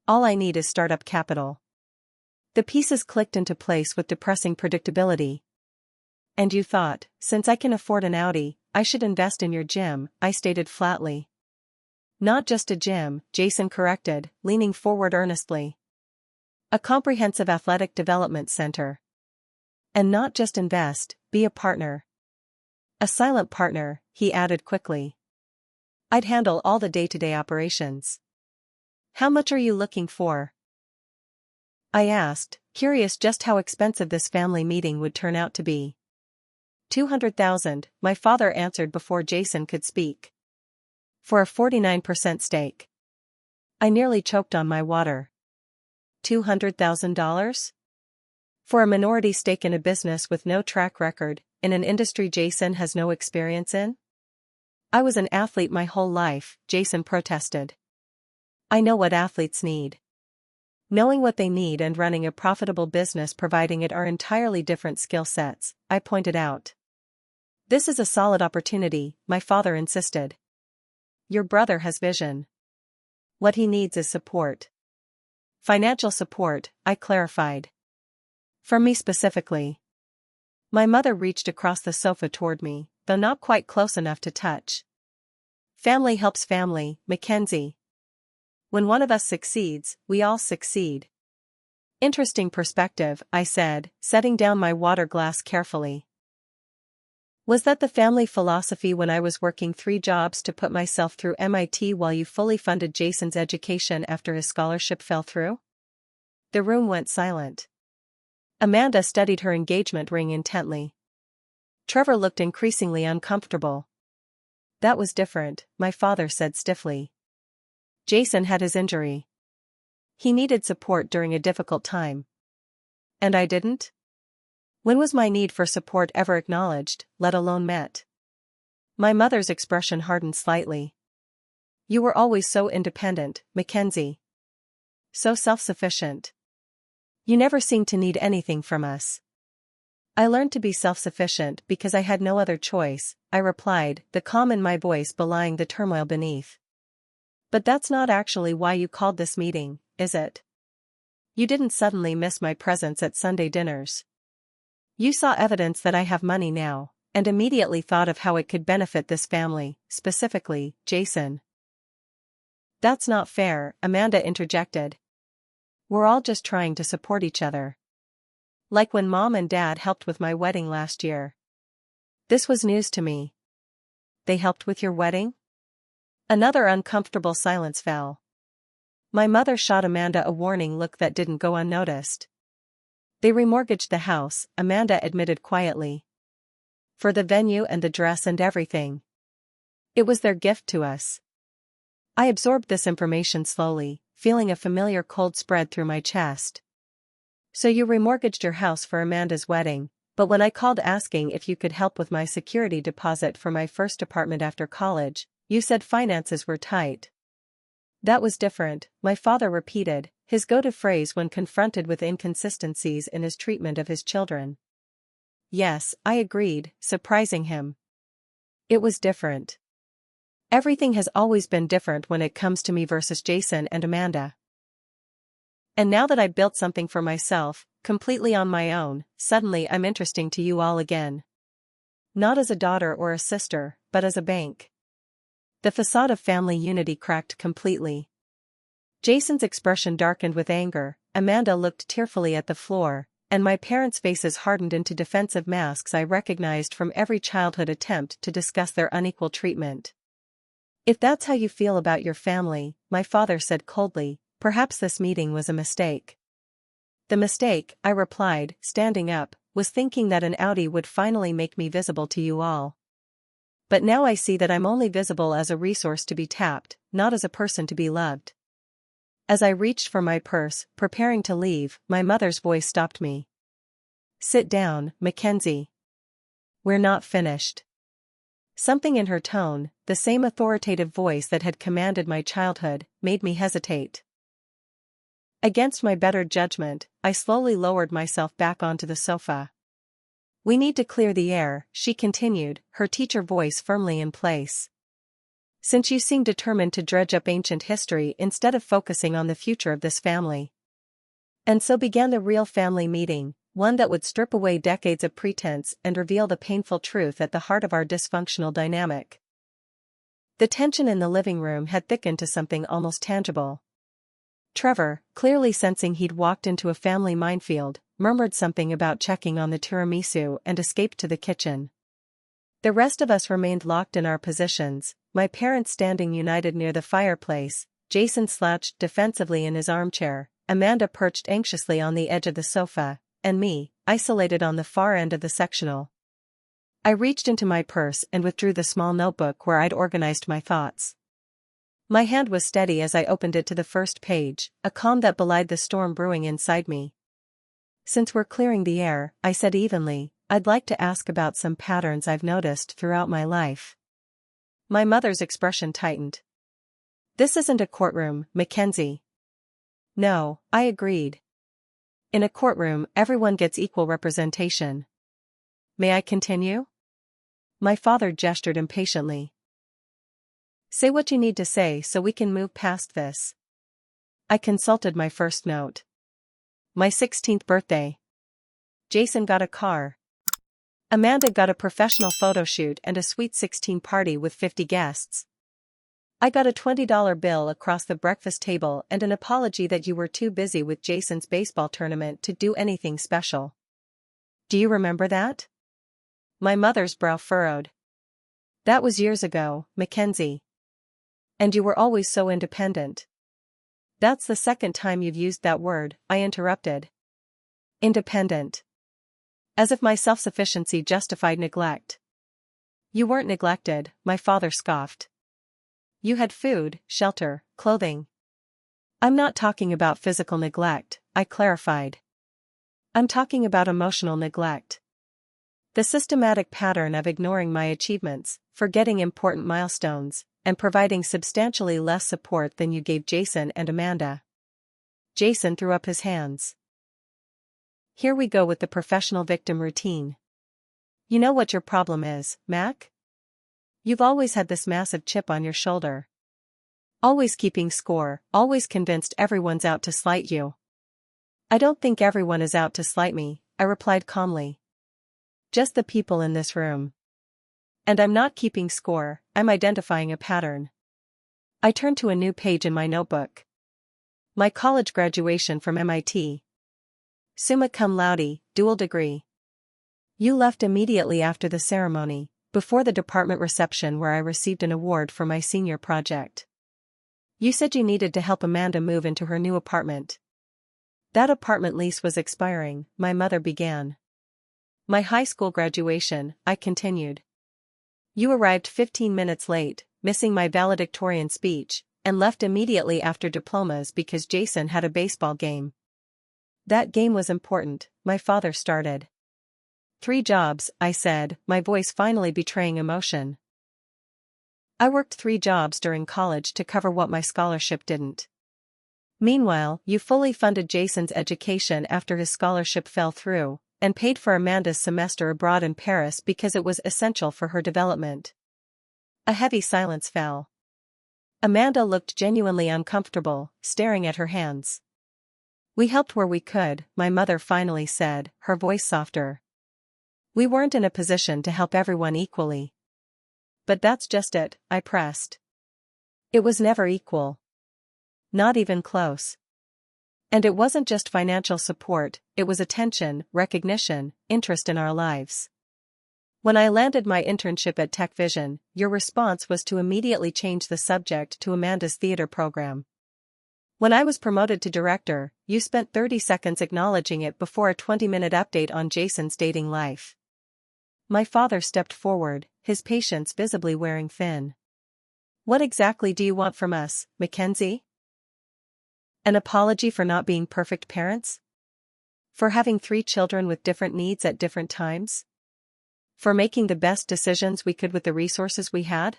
All I need is startup capital." The pieces clicked into place with depressing predictability. "And you thought, since I can afford an Audi, I should invest in your gym," I stated flatly. "Not just a gym," Jason corrected, leaning forward earnestly. "A comprehensive athletic development center. And not just invest, be a partner." "A silent partner," he added quickly. "I'd handle all the day-to-day operations." "How much are you looking for?" I asked, curious just how expensive this family meeting would turn out to be. 200,000, my father answered before Jason could speak. "For a 49% stake." I nearly choked on my water. $200,000? For a minority stake in a business with no track record, in an industry Jason has no experience in? "I was an athlete my whole life," Jason protested. "I know what athletes need." Knowing what they need and running a profitable business providing it are entirely different skill sets, I pointed out. "This is a solid opportunity," my father insisted. "Your brother has vision. What he needs is support." "Financial support," I clarified. "From me specifically." My mother reached across the sofa toward me, though not quite close enough to touch. "Family helps family, Mackenzie. When one of us succeeds, we all succeed. Interesting perspective, I said, setting down my water glass carefully. Was that the family philosophy when I was working 3 jobs to put myself through MIT while you fully funded Jason's education after his scholarship fell through? The room went silent. Amanda studied her engagement ring intently. Trevor looked increasingly uncomfortable. That was different, my father said stiffly. Jason had his injury. He needed support during a difficult time. And I didn't? When was my need for support ever acknowledged, let alone met? My mother's expression hardened slightly. You were always so independent, Mackenzie. So self-sufficient. You never seemed to need anything from us. I learned to be self-sufficient because I had no other choice, I replied, the calm in my voice belying the turmoil beneath. But that's not actually why you called this meeting, is it? You didn't suddenly miss my presence at Sunday dinners. You saw evidence that I have money now, and immediately thought of how it could benefit this family, specifically, Jason. That's not fair, Amanda interjected. We're all just trying to support each other. Like when Mom and Dad helped with my wedding last year. This was news to me. They helped with your wedding? Another uncomfortable silence fell. My mother shot Amanda a warning look that didn't go unnoticed. They remortgaged the house, Amanda admitted quietly. For the venue and the dress and everything. It was their gift to us. I absorbed this information slowly, feeling a familiar cold spread through my chest. So you remortgaged your house for Amanda's wedding, but when I called asking if you could help with my security deposit for my first apartment after college, you said finances were tight. That was different, my father repeated, his go-to phrase when confronted with inconsistencies in his treatment of his children. Yes, I agreed, surprising him. It was different. Everything has always been different when it comes to me versus Jason and Amanda. And now that I built something for myself, completely on my own, suddenly I'm interesting to you all again. Not as a daughter or a sister, but as a bank. The facade of family unity cracked completely. Jason's expression darkened with anger, Amanda looked tearfully at the floor, and my parents' faces hardened into defensive masks I recognized from every childhood attempt to discuss their unequal treatment. If that's how you feel about your family, my father said coldly, perhaps this meeting was a mistake. The mistake, I replied, standing up, was thinking that an Audi would finally make me visible to you all. But now I see that I'm only visible as a resource to be tapped, not as a person to be loved. As I reached for my purse, preparing to leave, my mother's voice stopped me. Sit down, Mackenzie. We're not finished. Something in her tone, the same authoritative voice that had commanded my childhood, made me hesitate. Against my better judgment, I slowly lowered myself back onto the sofa. We need to clear the air, she continued, her teacher voice firmly in place. Since you seem determined to dredge up ancient history instead of focusing on the future of this family. And so began the real family meeting, one that would strip away decades of pretense and reveal the painful truth at the heart of our dysfunctional dynamic. The tension in the living room had thickened to something almost tangible. Trevor, clearly sensing he'd walked into a family minefield, murmured something about checking on the tiramisu and escaped to the kitchen. The rest of us remained locked in our positions, my parents standing united near the fireplace, Jason slouched defensively in his armchair, Amanda perched anxiously on the edge of the sofa, and me, isolated on the far end of the sectional. I reached into my purse and withdrew the small notebook where I'd organized my thoughts. My hand was steady as I opened it to the first page, a calm that belied the storm brewing inside me. Since we're clearing the air, I said evenly, I'd like to ask about some patterns I've noticed throughout my life. My mother's expression tightened. This isn't a courtroom, Mackenzie. No, I agreed. In a courtroom, everyone gets equal representation. May I continue? My father gestured impatiently. Say what you need to say so we can move past this. I consulted my first note. My 16th birthday. Jason got a car. Amanda got a professional photo shoot and a sweet 16 party with 50 guests. I got a $20 bill across the breakfast table and an apology that you were too busy with Jason's baseball tournament to do anything special. Do you remember that? My mother's brow furrowed. That was years ago, Mackenzie. And you were always so independent. That's the second time you've used that word, I interrupted. Independent. As if my self-sufficiency justified neglect. You weren't neglected, my father scoffed. You had food, shelter, clothing. I'm not talking about physical neglect, I clarified. I'm talking about emotional neglect. The systematic pattern of ignoring my achievements, forgetting important milestones, and providing substantially less support than you gave Jason and Amanda. Jason threw up his hands. Here we go with the professional victim routine. You know what your problem is, Mac? You've always had this massive chip on your shoulder. Always keeping score, always convinced everyone's out to slight you. I don't think everyone is out to slight me, I replied calmly. Just the people in this room. And I'm not keeping score, I'm identifying a pattern. I turned to a new page in my notebook. My college graduation from MIT. Summa cum laude, dual degree. You left immediately after the ceremony, before the department reception where I received an award for my senior project. You said you needed to help Amanda move into her new apartment. That apartment lease was expiring, my mother began. My high school graduation, I continued. You arrived 15 minutes late, missing my valedictorian speech, and left immediately after diplomas because Jason had a baseball game. That game was important, my father started. 3 jobs, I said, my voice finally betraying emotion. I worked 3 jobs during college to cover what my scholarship didn't. Meanwhile, you fully funded Jason's education after his scholarship fell through, and paid for Amanda's semester abroad in Paris because it was essential for her development. A heavy silence fell. Amanda looked genuinely uncomfortable, staring at her hands. We helped where we could, my mother finally said, her voice softer. We weren't in a position to help everyone equally. But that's just it, I pressed. It was never equal. Not even close. And it wasn't just financial support, it was attention, recognition, interest in our lives. When I landed my internship at Tech Vision, your response was to immediately change the subject to Amanda's theater program. When I was promoted to director, you spent 30 seconds acknowledging it before a 20-minute update on Jason's dating life. My father stepped forward, his patience visibly wearing thin. What exactly do you want from us, Mackenzie? An apology for not being perfect parents? For having 3 children with different needs at different times? For making the best decisions we could with the resources we had?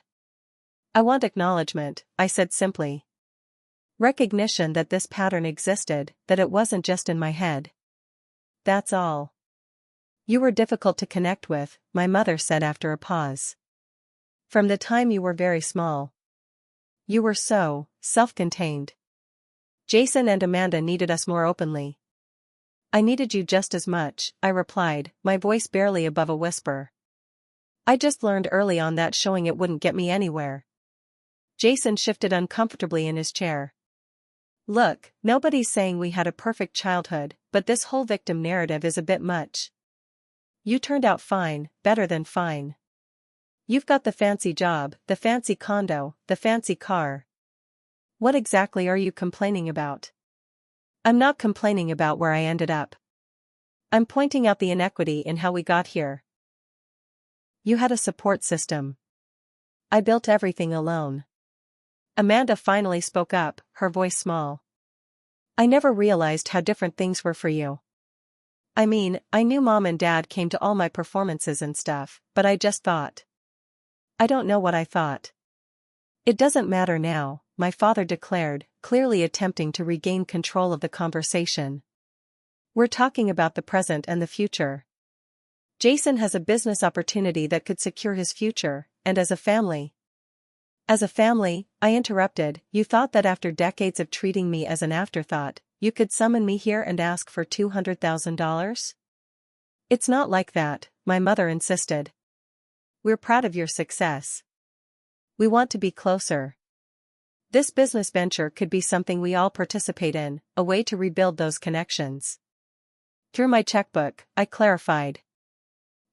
I want acknowledgement, I said simply. Recognition that this pattern existed, that it wasn't just in my head. That's all. You were difficult to connect with, my mother said after a pause. From the time you were very small. You were so self-contained. Jason and Amanda needed us more openly. I needed you just as much, I replied, my voice barely above a whisper. I just learned early on that showing it wouldn't get me anywhere. Jason shifted uncomfortably in his chair. Look, nobody's saying we had a perfect childhood, but this whole victim narrative is a bit much. You turned out fine, better than fine. You've got the fancy job, the fancy condo, the fancy car. What exactly are you complaining about? I'm not complaining about where I ended up. I'm pointing out the inequity in how we got here. You had a support system. I built everything alone. Amanda finally spoke up, her voice small. I never realized how different things were for you. I mean, I knew Mom and Dad came to all my performances and stuff, but I just thought. I don't know what I thought. It doesn't matter now, my father declared, clearly attempting to regain control of the conversation. We're talking about the present and the future. Jason has a business opportunity that could secure his future, and as a family. As a family, I interrupted, you thought that after decades of treating me as an afterthought, you could summon me here and ask for $200,000? It's not like that, my mother insisted. We're proud of your success. We want to be closer. This business venture could be something we all participate in, a way to rebuild those connections. Through my checkbook, I clarified.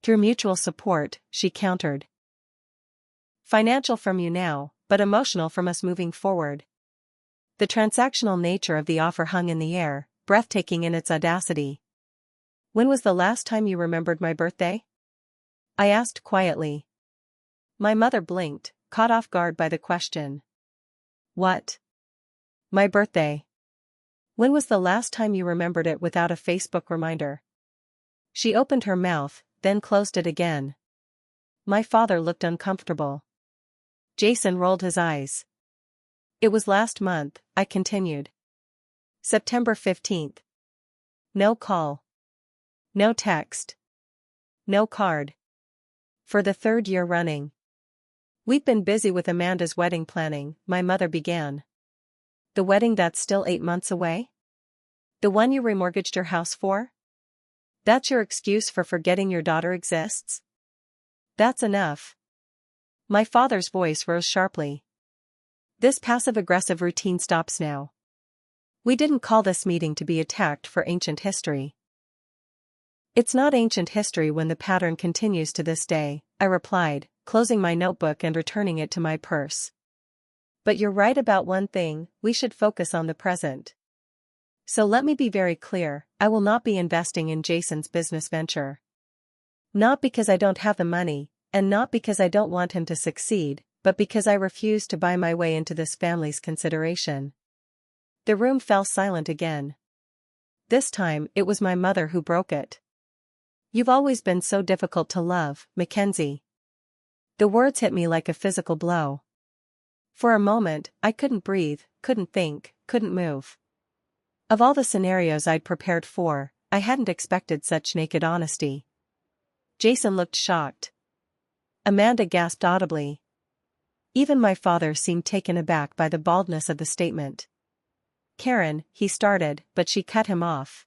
Through mutual support, she countered. Financial from you now, but emotional from us moving forward. The transactional nature of the offer hung in the air, breathtaking in its audacity. When was the last time you remembered my birthday? I asked quietly. My mother blinked, caught off guard by the question. What? My birthday. When was the last time you remembered it without a Facebook reminder? She opened her mouth, then closed it again. My father looked uncomfortable. Jason rolled his eyes. It was last month, I continued. September 15th. No call. No text. No card. For the third year running. We've been busy with Amanda's wedding planning, my mother began. The wedding that's still 8 months away? The one you remortgaged your house for? That's your excuse for forgetting your daughter exists? That's enough. My father's voice rose sharply. This passive-aggressive routine stops now. We didn't call this meeting to be attacked for ancient history. It's not ancient history when the pattern continues to this day, I replied, closing my notebook and returning it to my purse. But you're right about one thing, we should focus on the present. So let me be very clear, I will not be investing in Jason's business venture. Not because I don't have the money, and not because I don't want him to succeed, but because I refuse to buy my way into this family's consideration. The room fell silent again. This time, it was my mother who broke it. You've always been so difficult to love, Mackenzie. The words hit me like a physical blow. For a moment, I couldn't breathe, couldn't think, couldn't move. Of all the scenarios I'd prepared for, I hadn't expected such naked honesty. Jason looked shocked. Amanda gasped audibly. Even my father seemed taken aback by the baldness of the statement. Karen, he started, but she cut him off.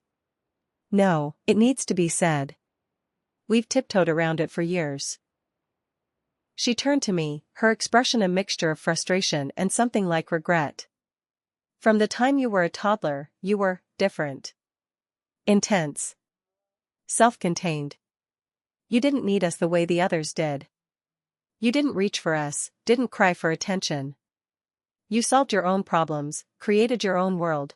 No, it needs to be said. We've tiptoed around it for years. She turned to me, her expression a mixture of frustration and something like regret. From the time you were a toddler, you were different. Intense. Self-contained. You didn't need us the way the others did. You didn't reach for us, didn't cry for attention. You solved your own problems, created your own world.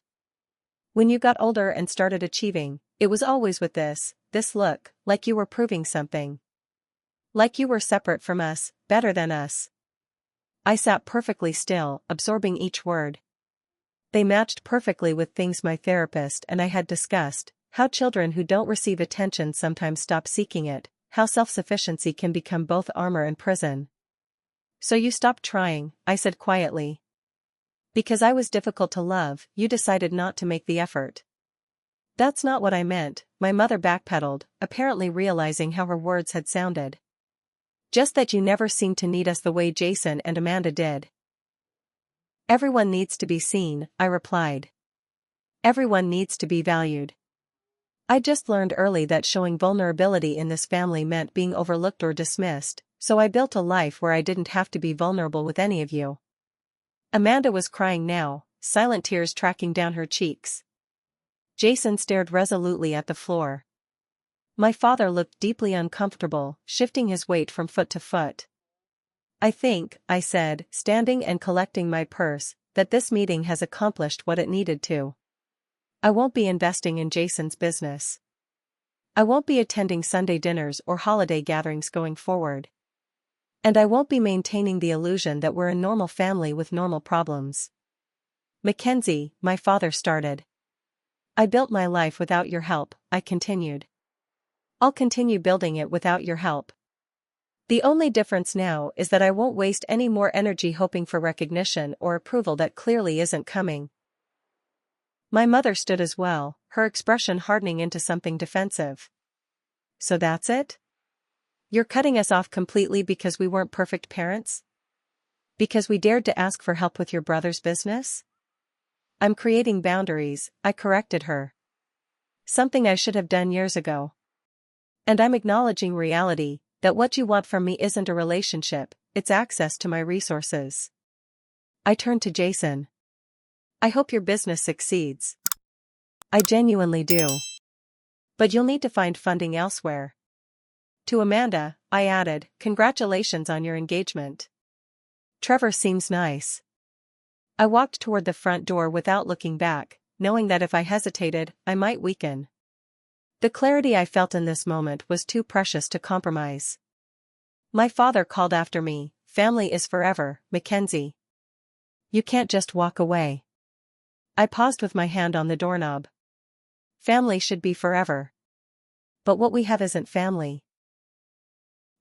When you got older and started achieving, it was always with this look, like you were proving something. Like you were separate from us, better than us. I sat perfectly still, absorbing each word. They matched perfectly with things my therapist and I had discussed, how children who don't receive attention sometimes stop seeking it, how self-sufficiency can become both armor and prison. So you stopped trying, I said quietly. Because I was difficult to love, you decided not to make the effort. That's not what I meant, my mother backpedaled, apparently realizing how her words had sounded. Just that you never seemed to need us the way Jason and Amanda did. Everyone needs to be seen, I replied. Everyone needs to be valued. I just learned early that showing vulnerability in this family meant being overlooked or dismissed, so I built a life where I didn't have to be vulnerable with any of you. Amanda was crying now, silent tears tracking down her cheeks. Jason stared resolutely at the floor. My father looked deeply uncomfortable, shifting his weight from foot to foot. I think, I said, standing and collecting my purse, that this meeting has accomplished what it needed to. I won't be investing in Jason's business. I won't be attending Sunday dinners or holiday gatherings going forward. And I won't be maintaining the illusion that we're a normal family with normal problems. Mackenzie, my father started. I built my life without your help, I continued. I'll continue building it without your help. The only difference now is that I won't waste any more energy hoping for recognition or approval that clearly isn't coming. My mother stood as well, her expression hardening into something defensive. So that's it? You're cutting us off completely because we weren't perfect parents? Because we dared to ask for help with your brother's business? I'm creating boundaries, I corrected her. Something I should have done years ago. And I'm acknowledging reality, that what you want from me isn't a relationship, it's access to my resources. I turned to Jason. I hope your business succeeds. I genuinely do. But you'll need to find funding elsewhere. To Amanda, I added, congratulations on your engagement. Trevor seems nice. I walked toward the front door without looking back, knowing that if I hesitated, I might weaken. The clarity I felt in this moment was too precious to compromise. My father called after me, family is forever, Mackenzie. You can't just walk away. I paused with my hand on the doorknob. Family should be forever. But what we have isn't family.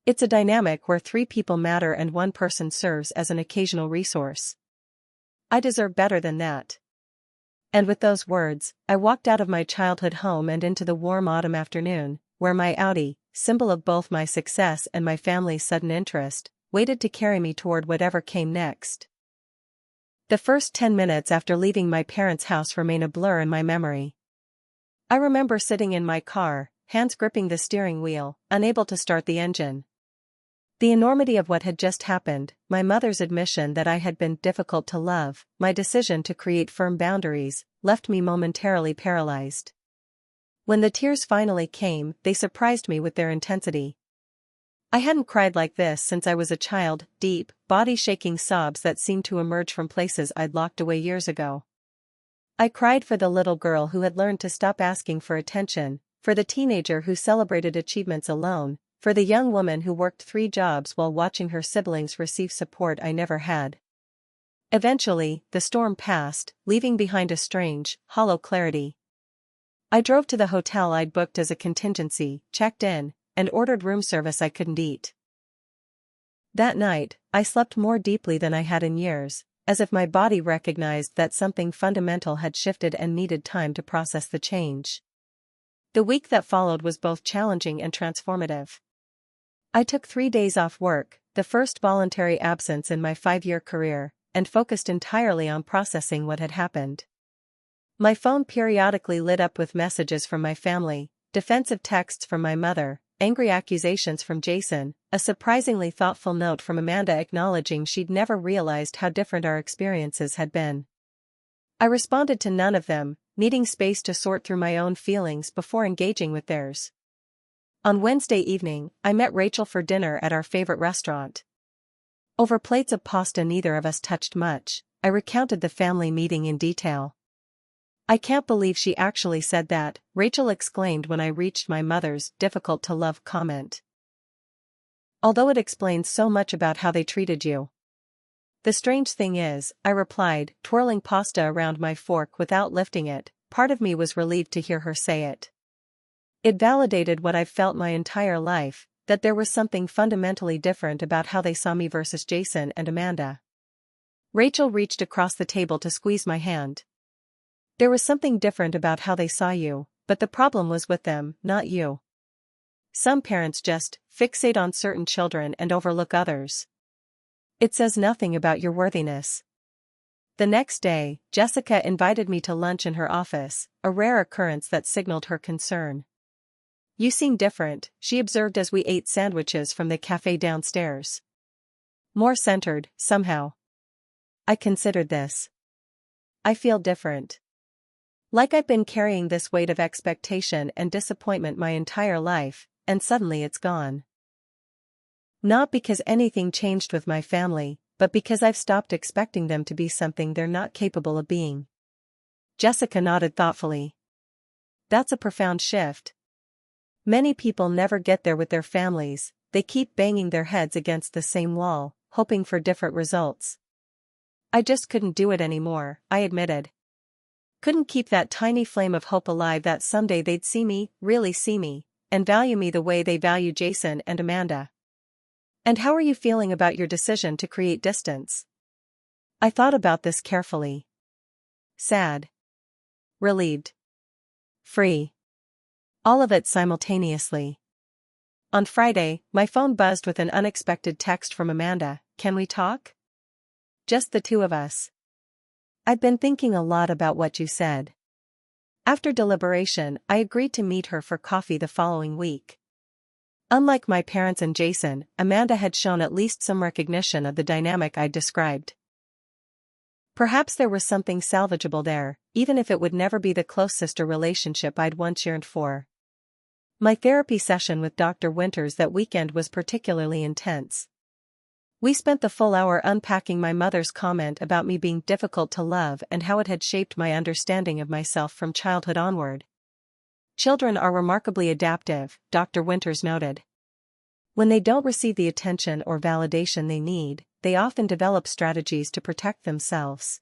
It's a dynamic where 3 people matter and 1 person serves as an occasional resource. I deserve better than that. And with those words, I walked out of my childhood home and into the warm autumn afternoon, where my Audi, symbol of both my success and my family's sudden interest, waited to carry me toward whatever came next. The first 10 minutes after leaving my parents' house remain a blur in my memory. I remember sitting in my car, hands gripping the steering wheel, unable to start the engine. The enormity of what had just happened, my mother's admission that I had been difficult to love, my decision to create firm boundaries, left me momentarily paralyzed. When the tears finally came, they surprised me with their intensity. I hadn't cried like this since I was a child, deep, body-shaking sobs that seemed to emerge from places I'd locked away years ago. I cried for the little girl who had learned to stop asking for attention, for the teenager who celebrated achievements alone, for the young woman who worked 3 jobs while watching her siblings receive support I never had. Eventually, the storm passed, leaving behind a strange, hollow clarity. I drove to the hotel I'd booked as a contingency, checked in, and ordered room service I couldn't eat. That night, I slept more deeply than I had in years, as if my body recognized that something fundamental had shifted and needed time to process the change. The week that followed was both challenging and transformative. I took 3 days off work, the first voluntary absence in my 5-year career, and focused entirely on processing what had happened. My phone periodically lit up with messages from my family, defensive texts from my mother, angry accusations from Jason, a surprisingly thoughtful note from Amanda acknowledging she'd never realized how different our experiences had been. I responded to none of them, needing space to sort through my own feelings before engaging with theirs. On Wednesday evening, I met Rachel for dinner at our favorite restaurant. Over plates of pasta neither of us touched much, I recounted the family meeting in detail. I can't believe she actually said that, Rachel exclaimed when I reached my mother's difficult-to-love comment. Although it explains so much about how they treated you. The strange thing is, I replied, twirling pasta around my fork without lifting it, part of me was relieved to hear her say it. It validated what I've felt my entire life, that there was something fundamentally different about how they saw me versus Jason and Amanda. Rachel reached across the table to squeeze my hand. There was something different about how they saw you, but the problem was with them, not you. Some parents just fixate on certain children and overlook others. It says nothing about your worthiness. The next day, Jessica invited me to lunch in her office, a rare occurrence that signaled her concern. You seem different, she observed as we ate sandwiches from the cafe downstairs. More centered, somehow. I considered this. I feel different. Like I've been carrying this weight of expectation and disappointment my entire life, and suddenly it's gone. Not because anything changed with my family, but because I've stopped expecting them to be something they're not capable of being. Jessica nodded thoughtfully. That's a profound shift. Many people never get there with their families, they keep banging their heads against the same wall, hoping for different results. I just couldn't do it anymore, I admitted. Couldn't keep that tiny flame of hope alive that someday they'd see me, really see me, and value me the way they value Jason and Amanda. And how are you feeling about your decision to create distance? I thought about this carefully. Sad. Relieved. Free. All of it simultaneously. On Friday, my phone buzzed with an unexpected text from Amanda. Can we talk? Just the 2 of us. I'd been thinking a lot about what you said. After deliberation, I agreed to meet her for coffee the following week. Unlike my parents and Jason, Amanda had shown at least some recognition of the dynamic I'd described. Perhaps there was something salvageable there, even if it would never be the close sister relationship I'd once yearned for. My therapy session with Dr. Winters that weekend was particularly intense. We spent the full hour unpacking my mother's comment about me being difficult to love and how it had shaped my understanding of myself from childhood onward. Children are remarkably adaptive, Dr. Winters noted. When they don't receive the attention or validation they need, they often develop strategies to protect themselves.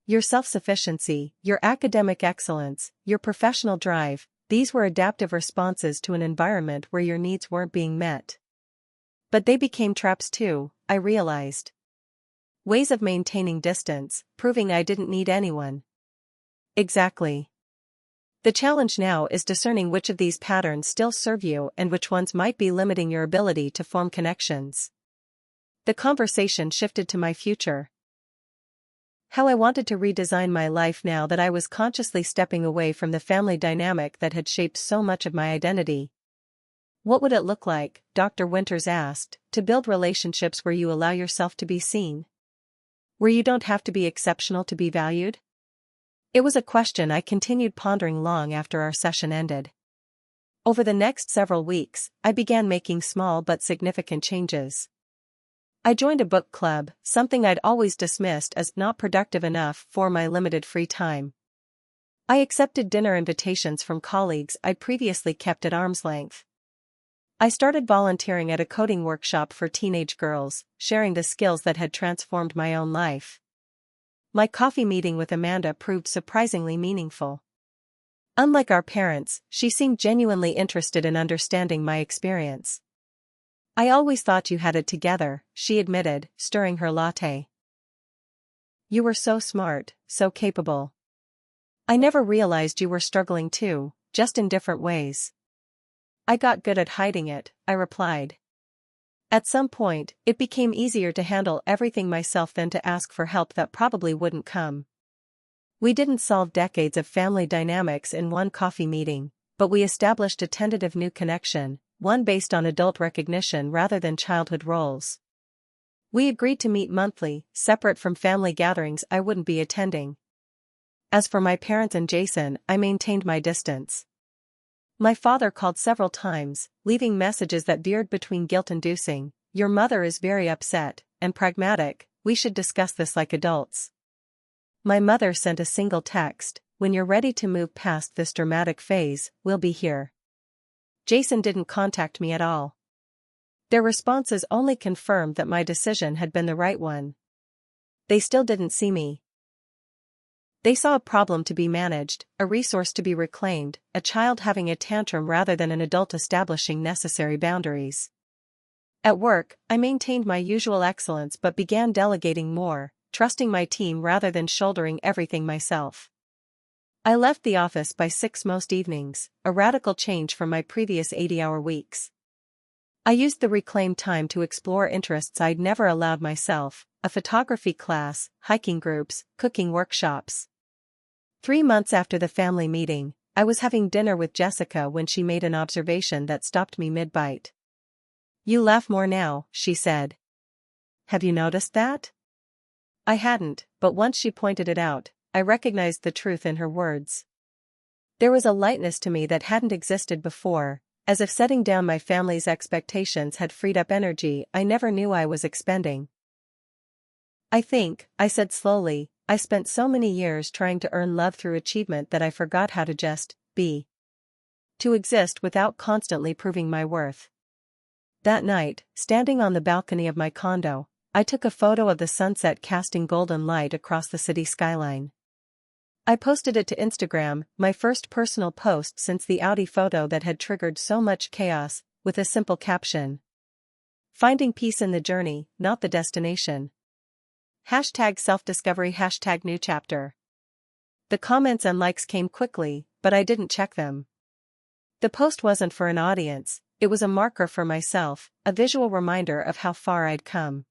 Your self-sufficiency, your academic excellence, your professional drive, these were adaptive responses to an environment where your needs weren't being met. But they became traps too, I realized. Ways of maintaining distance, proving I didn't need anyone. Exactly. The challenge now is discerning which of these patterns still serve you and which ones might be limiting your ability to form connections. The conversation shifted to my future. How I wanted to redesign my life now that I was consciously stepping away from the family dynamic that had shaped so much of my identity. What would it look like, Dr. Winters asked, to build relationships where you allow yourself to be seen? Where you don't have to be exceptional to be valued? It was a question I continued pondering long after our session ended. Over the next several weeks, I began making small but significant changes. I joined a book club, something I'd always dismissed as not productive enough for my limited free time. I accepted dinner invitations from colleagues I'd previously kept at arm's length. I started volunteering at a coding workshop for teenage girls, sharing the skills that had transformed my own life. My coffee meeting with Amanda proved surprisingly meaningful. Unlike our parents, she seemed genuinely interested in understanding my experience. I always thought you had it together, she admitted, stirring her latte. You were so smart, so capable. I never realized you were struggling too, just in different ways. I got good at hiding it, I replied. At some point, it became easier to handle everything myself than to ask for help that probably wouldn't come. We didn't solve decades of family dynamics in one coffee meeting, but we established a tentative new connection, one based on adult recognition rather than childhood roles. We agreed to meet monthly, separate from family gatherings I wouldn't be attending. As for my parents and Jason, I maintained my distance. My father called several times, leaving messages that veered between guilt-inducing, "Your mother is very upset," and pragmatic, "We should discuss this like adults." My mother sent a single text, "When you're ready to move past this dramatic phase, we'll be here." Jason didn't contact me at all. Their responses only confirmed that my decision had been the right one. They still didn't see me. They saw a problem to be managed, a resource to be reclaimed, a child having a tantrum rather than an adult establishing necessary boundaries. At work, I maintained my usual excellence but began delegating more, trusting my team rather than shouldering everything myself. I left the office by 6 most evenings, a radical change from my previous 80-hour weeks. I used the reclaimed time to explore interests I'd never allowed myself, a photography class, hiking groups, cooking workshops. 3 months after the family meeting, I was having dinner with Jessica when she made an observation that stopped me mid-bite. "You laugh more now," she said. "Have you noticed that?" I hadn't, but once she pointed it out, I recognized the truth in her words. There was a lightness to me that hadn't existed before, as if setting down my family's expectations had freed up energy I never knew I was expending. "I think," I said slowly, "I spent so many years trying to earn love through achievement that I forgot how to just be. To exist without constantly proving my worth." That night, standing on the balcony of my condo, I took a photo of the sunset casting golden light across the city skyline. I posted it to Instagram, my first personal post since the Audi photo that had triggered so much chaos, with a simple caption: "Finding peace in the journey, not the destination." #self-discovery #new chapter. The comments and likes came quickly, but I didn't check them. The post wasn't for an audience, it was a marker for myself, a visual reminder of how far I'd come.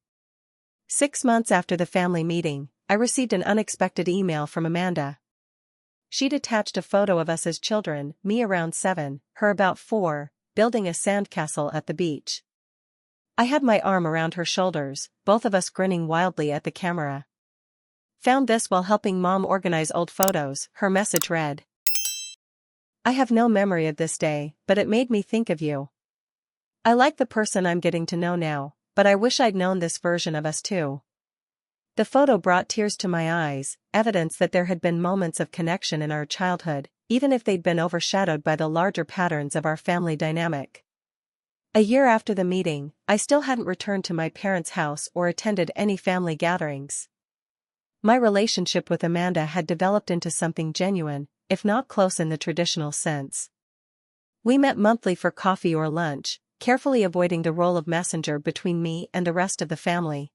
6 months after the family meeting, I received an unexpected email from Amanda. She'd attached a photo of us as children, me around 7, her about 4, building a sandcastle at the beach. I had my arm around her shoulders, both of us grinning wildly at the camera. Found this while helping mom organize old photos, her message read. I have no memory of this day, but it made me think of you. I like the person I'm getting to know now, but I wish I'd known this version of us too. The photo brought tears to my eyes, evidence that there had been moments of connection in our childhood, even if they'd been overshadowed by the larger patterns of our family dynamic. A year after the meeting, I still hadn't returned to my parents' house or attended any family gatherings. My relationship with Amanda had developed into something genuine, if not close in the traditional sense. We met monthly for coffee or lunch, carefully avoiding the role of messenger between me and the rest of the family.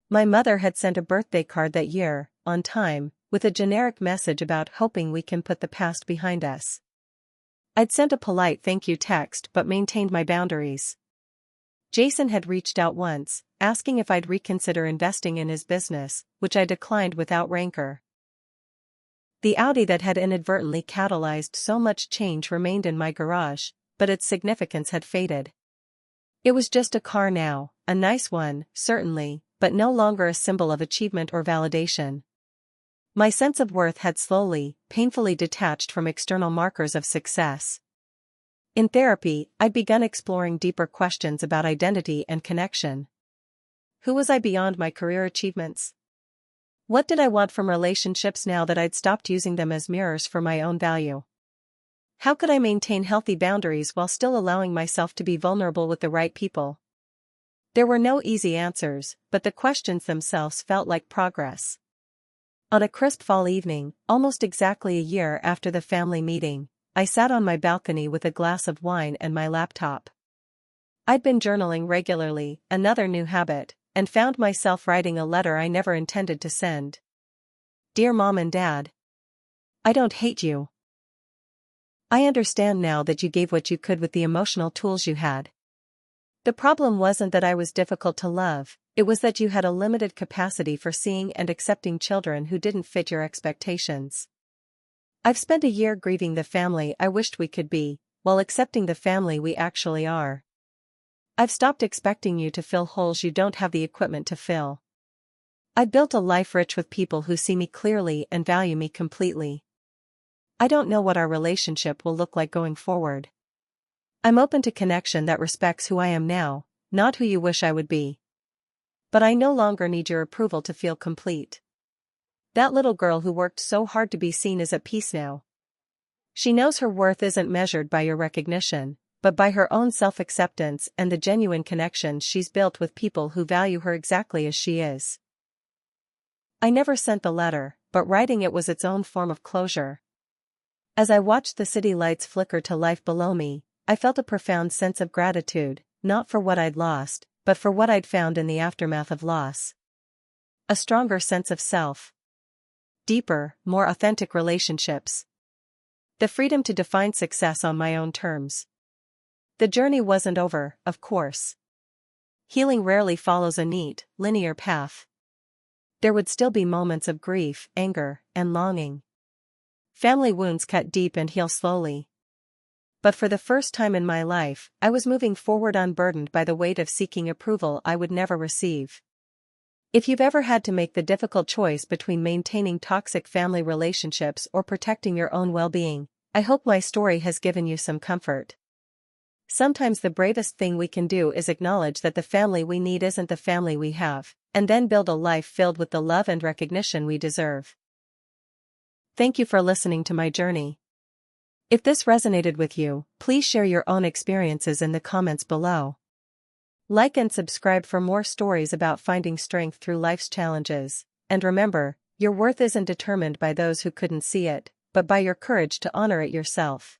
My mother had sent a birthday card that year, on time, with a generic message about hoping we can put the past behind us. I'd sent a polite thank you text but maintained my boundaries. Jason had reached out once, asking if I'd reconsider investing in his business, which I declined without rancor. The Audi that had inadvertently catalyzed so much change remained in my garage, but its significance had faded. It was just a car now, a nice one, certainly, but no longer a symbol of achievement or validation. My sense of worth had slowly, painfully detached from external markers of success. In therapy, I'd begun exploring deeper questions about identity and connection. Who was I beyond my career achievements? What did I want from relationships now that I'd stopped using them as mirrors for my own value? How could I maintain healthy boundaries while still allowing myself to be vulnerable with the right people? There were no easy answers, but the questions themselves felt like progress. On a crisp fall evening, almost exactly a year after the family meeting, I sat on my balcony with a glass of wine and my laptop. I'd been journaling regularly, another new habit, and found myself writing a letter I never intended to send. Dear Mom and Dad, I don't hate you. I understand now that you gave what you could with the emotional tools you had. The problem wasn't that I was difficult to love, it was that you had a limited capacity for seeing and accepting children who didn't fit your expectations. I've spent a year grieving the family I wished we could be, while accepting the family we actually are. I've stopped expecting you to fill holes you don't have the equipment to fill. I've built a life rich with people who see me clearly and value me completely. I don't know what our relationship will look like going forward. I'm open to connection that respects who I am now, not who you wish I would be. But I no longer need your approval to feel complete. That little girl who worked so hard to be seen is at peace now. She knows her worth isn't measured by your recognition, but by her own self-acceptance and the genuine connections she's built with people who value her exactly as she is. I never sent the letter, but writing it was its own form of closure. As I watched the city lights flicker to life below me, I felt a profound sense of gratitude, not for what I'd lost, but for what I'd found in the aftermath of loss. A stronger sense of self. Deeper, more authentic relationships. The freedom to define success on my own terms. The journey wasn't over, of course. Healing rarely follows a neat, linear path. There would still be moments of grief, anger, and longing. Family wounds cut deep and heal slowly. But for the first time in my life, I was moving forward unburdened by the weight of seeking approval I would never receive. If you've ever had to make the difficult choice between maintaining toxic family relationships or protecting your own well-being, I hope my story has given you some comfort. Sometimes the bravest thing we can do is acknowledge that the family we need isn't the family we have, and then build a life filled with the love and recognition we deserve. Thank you for listening to my journey. If this resonated with you, please share your own experiences in the comments below. Like and subscribe for more stories about finding strength through life's challenges, and remember, your worth isn't determined by those who couldn't see it, but by your courage to honor it yourself.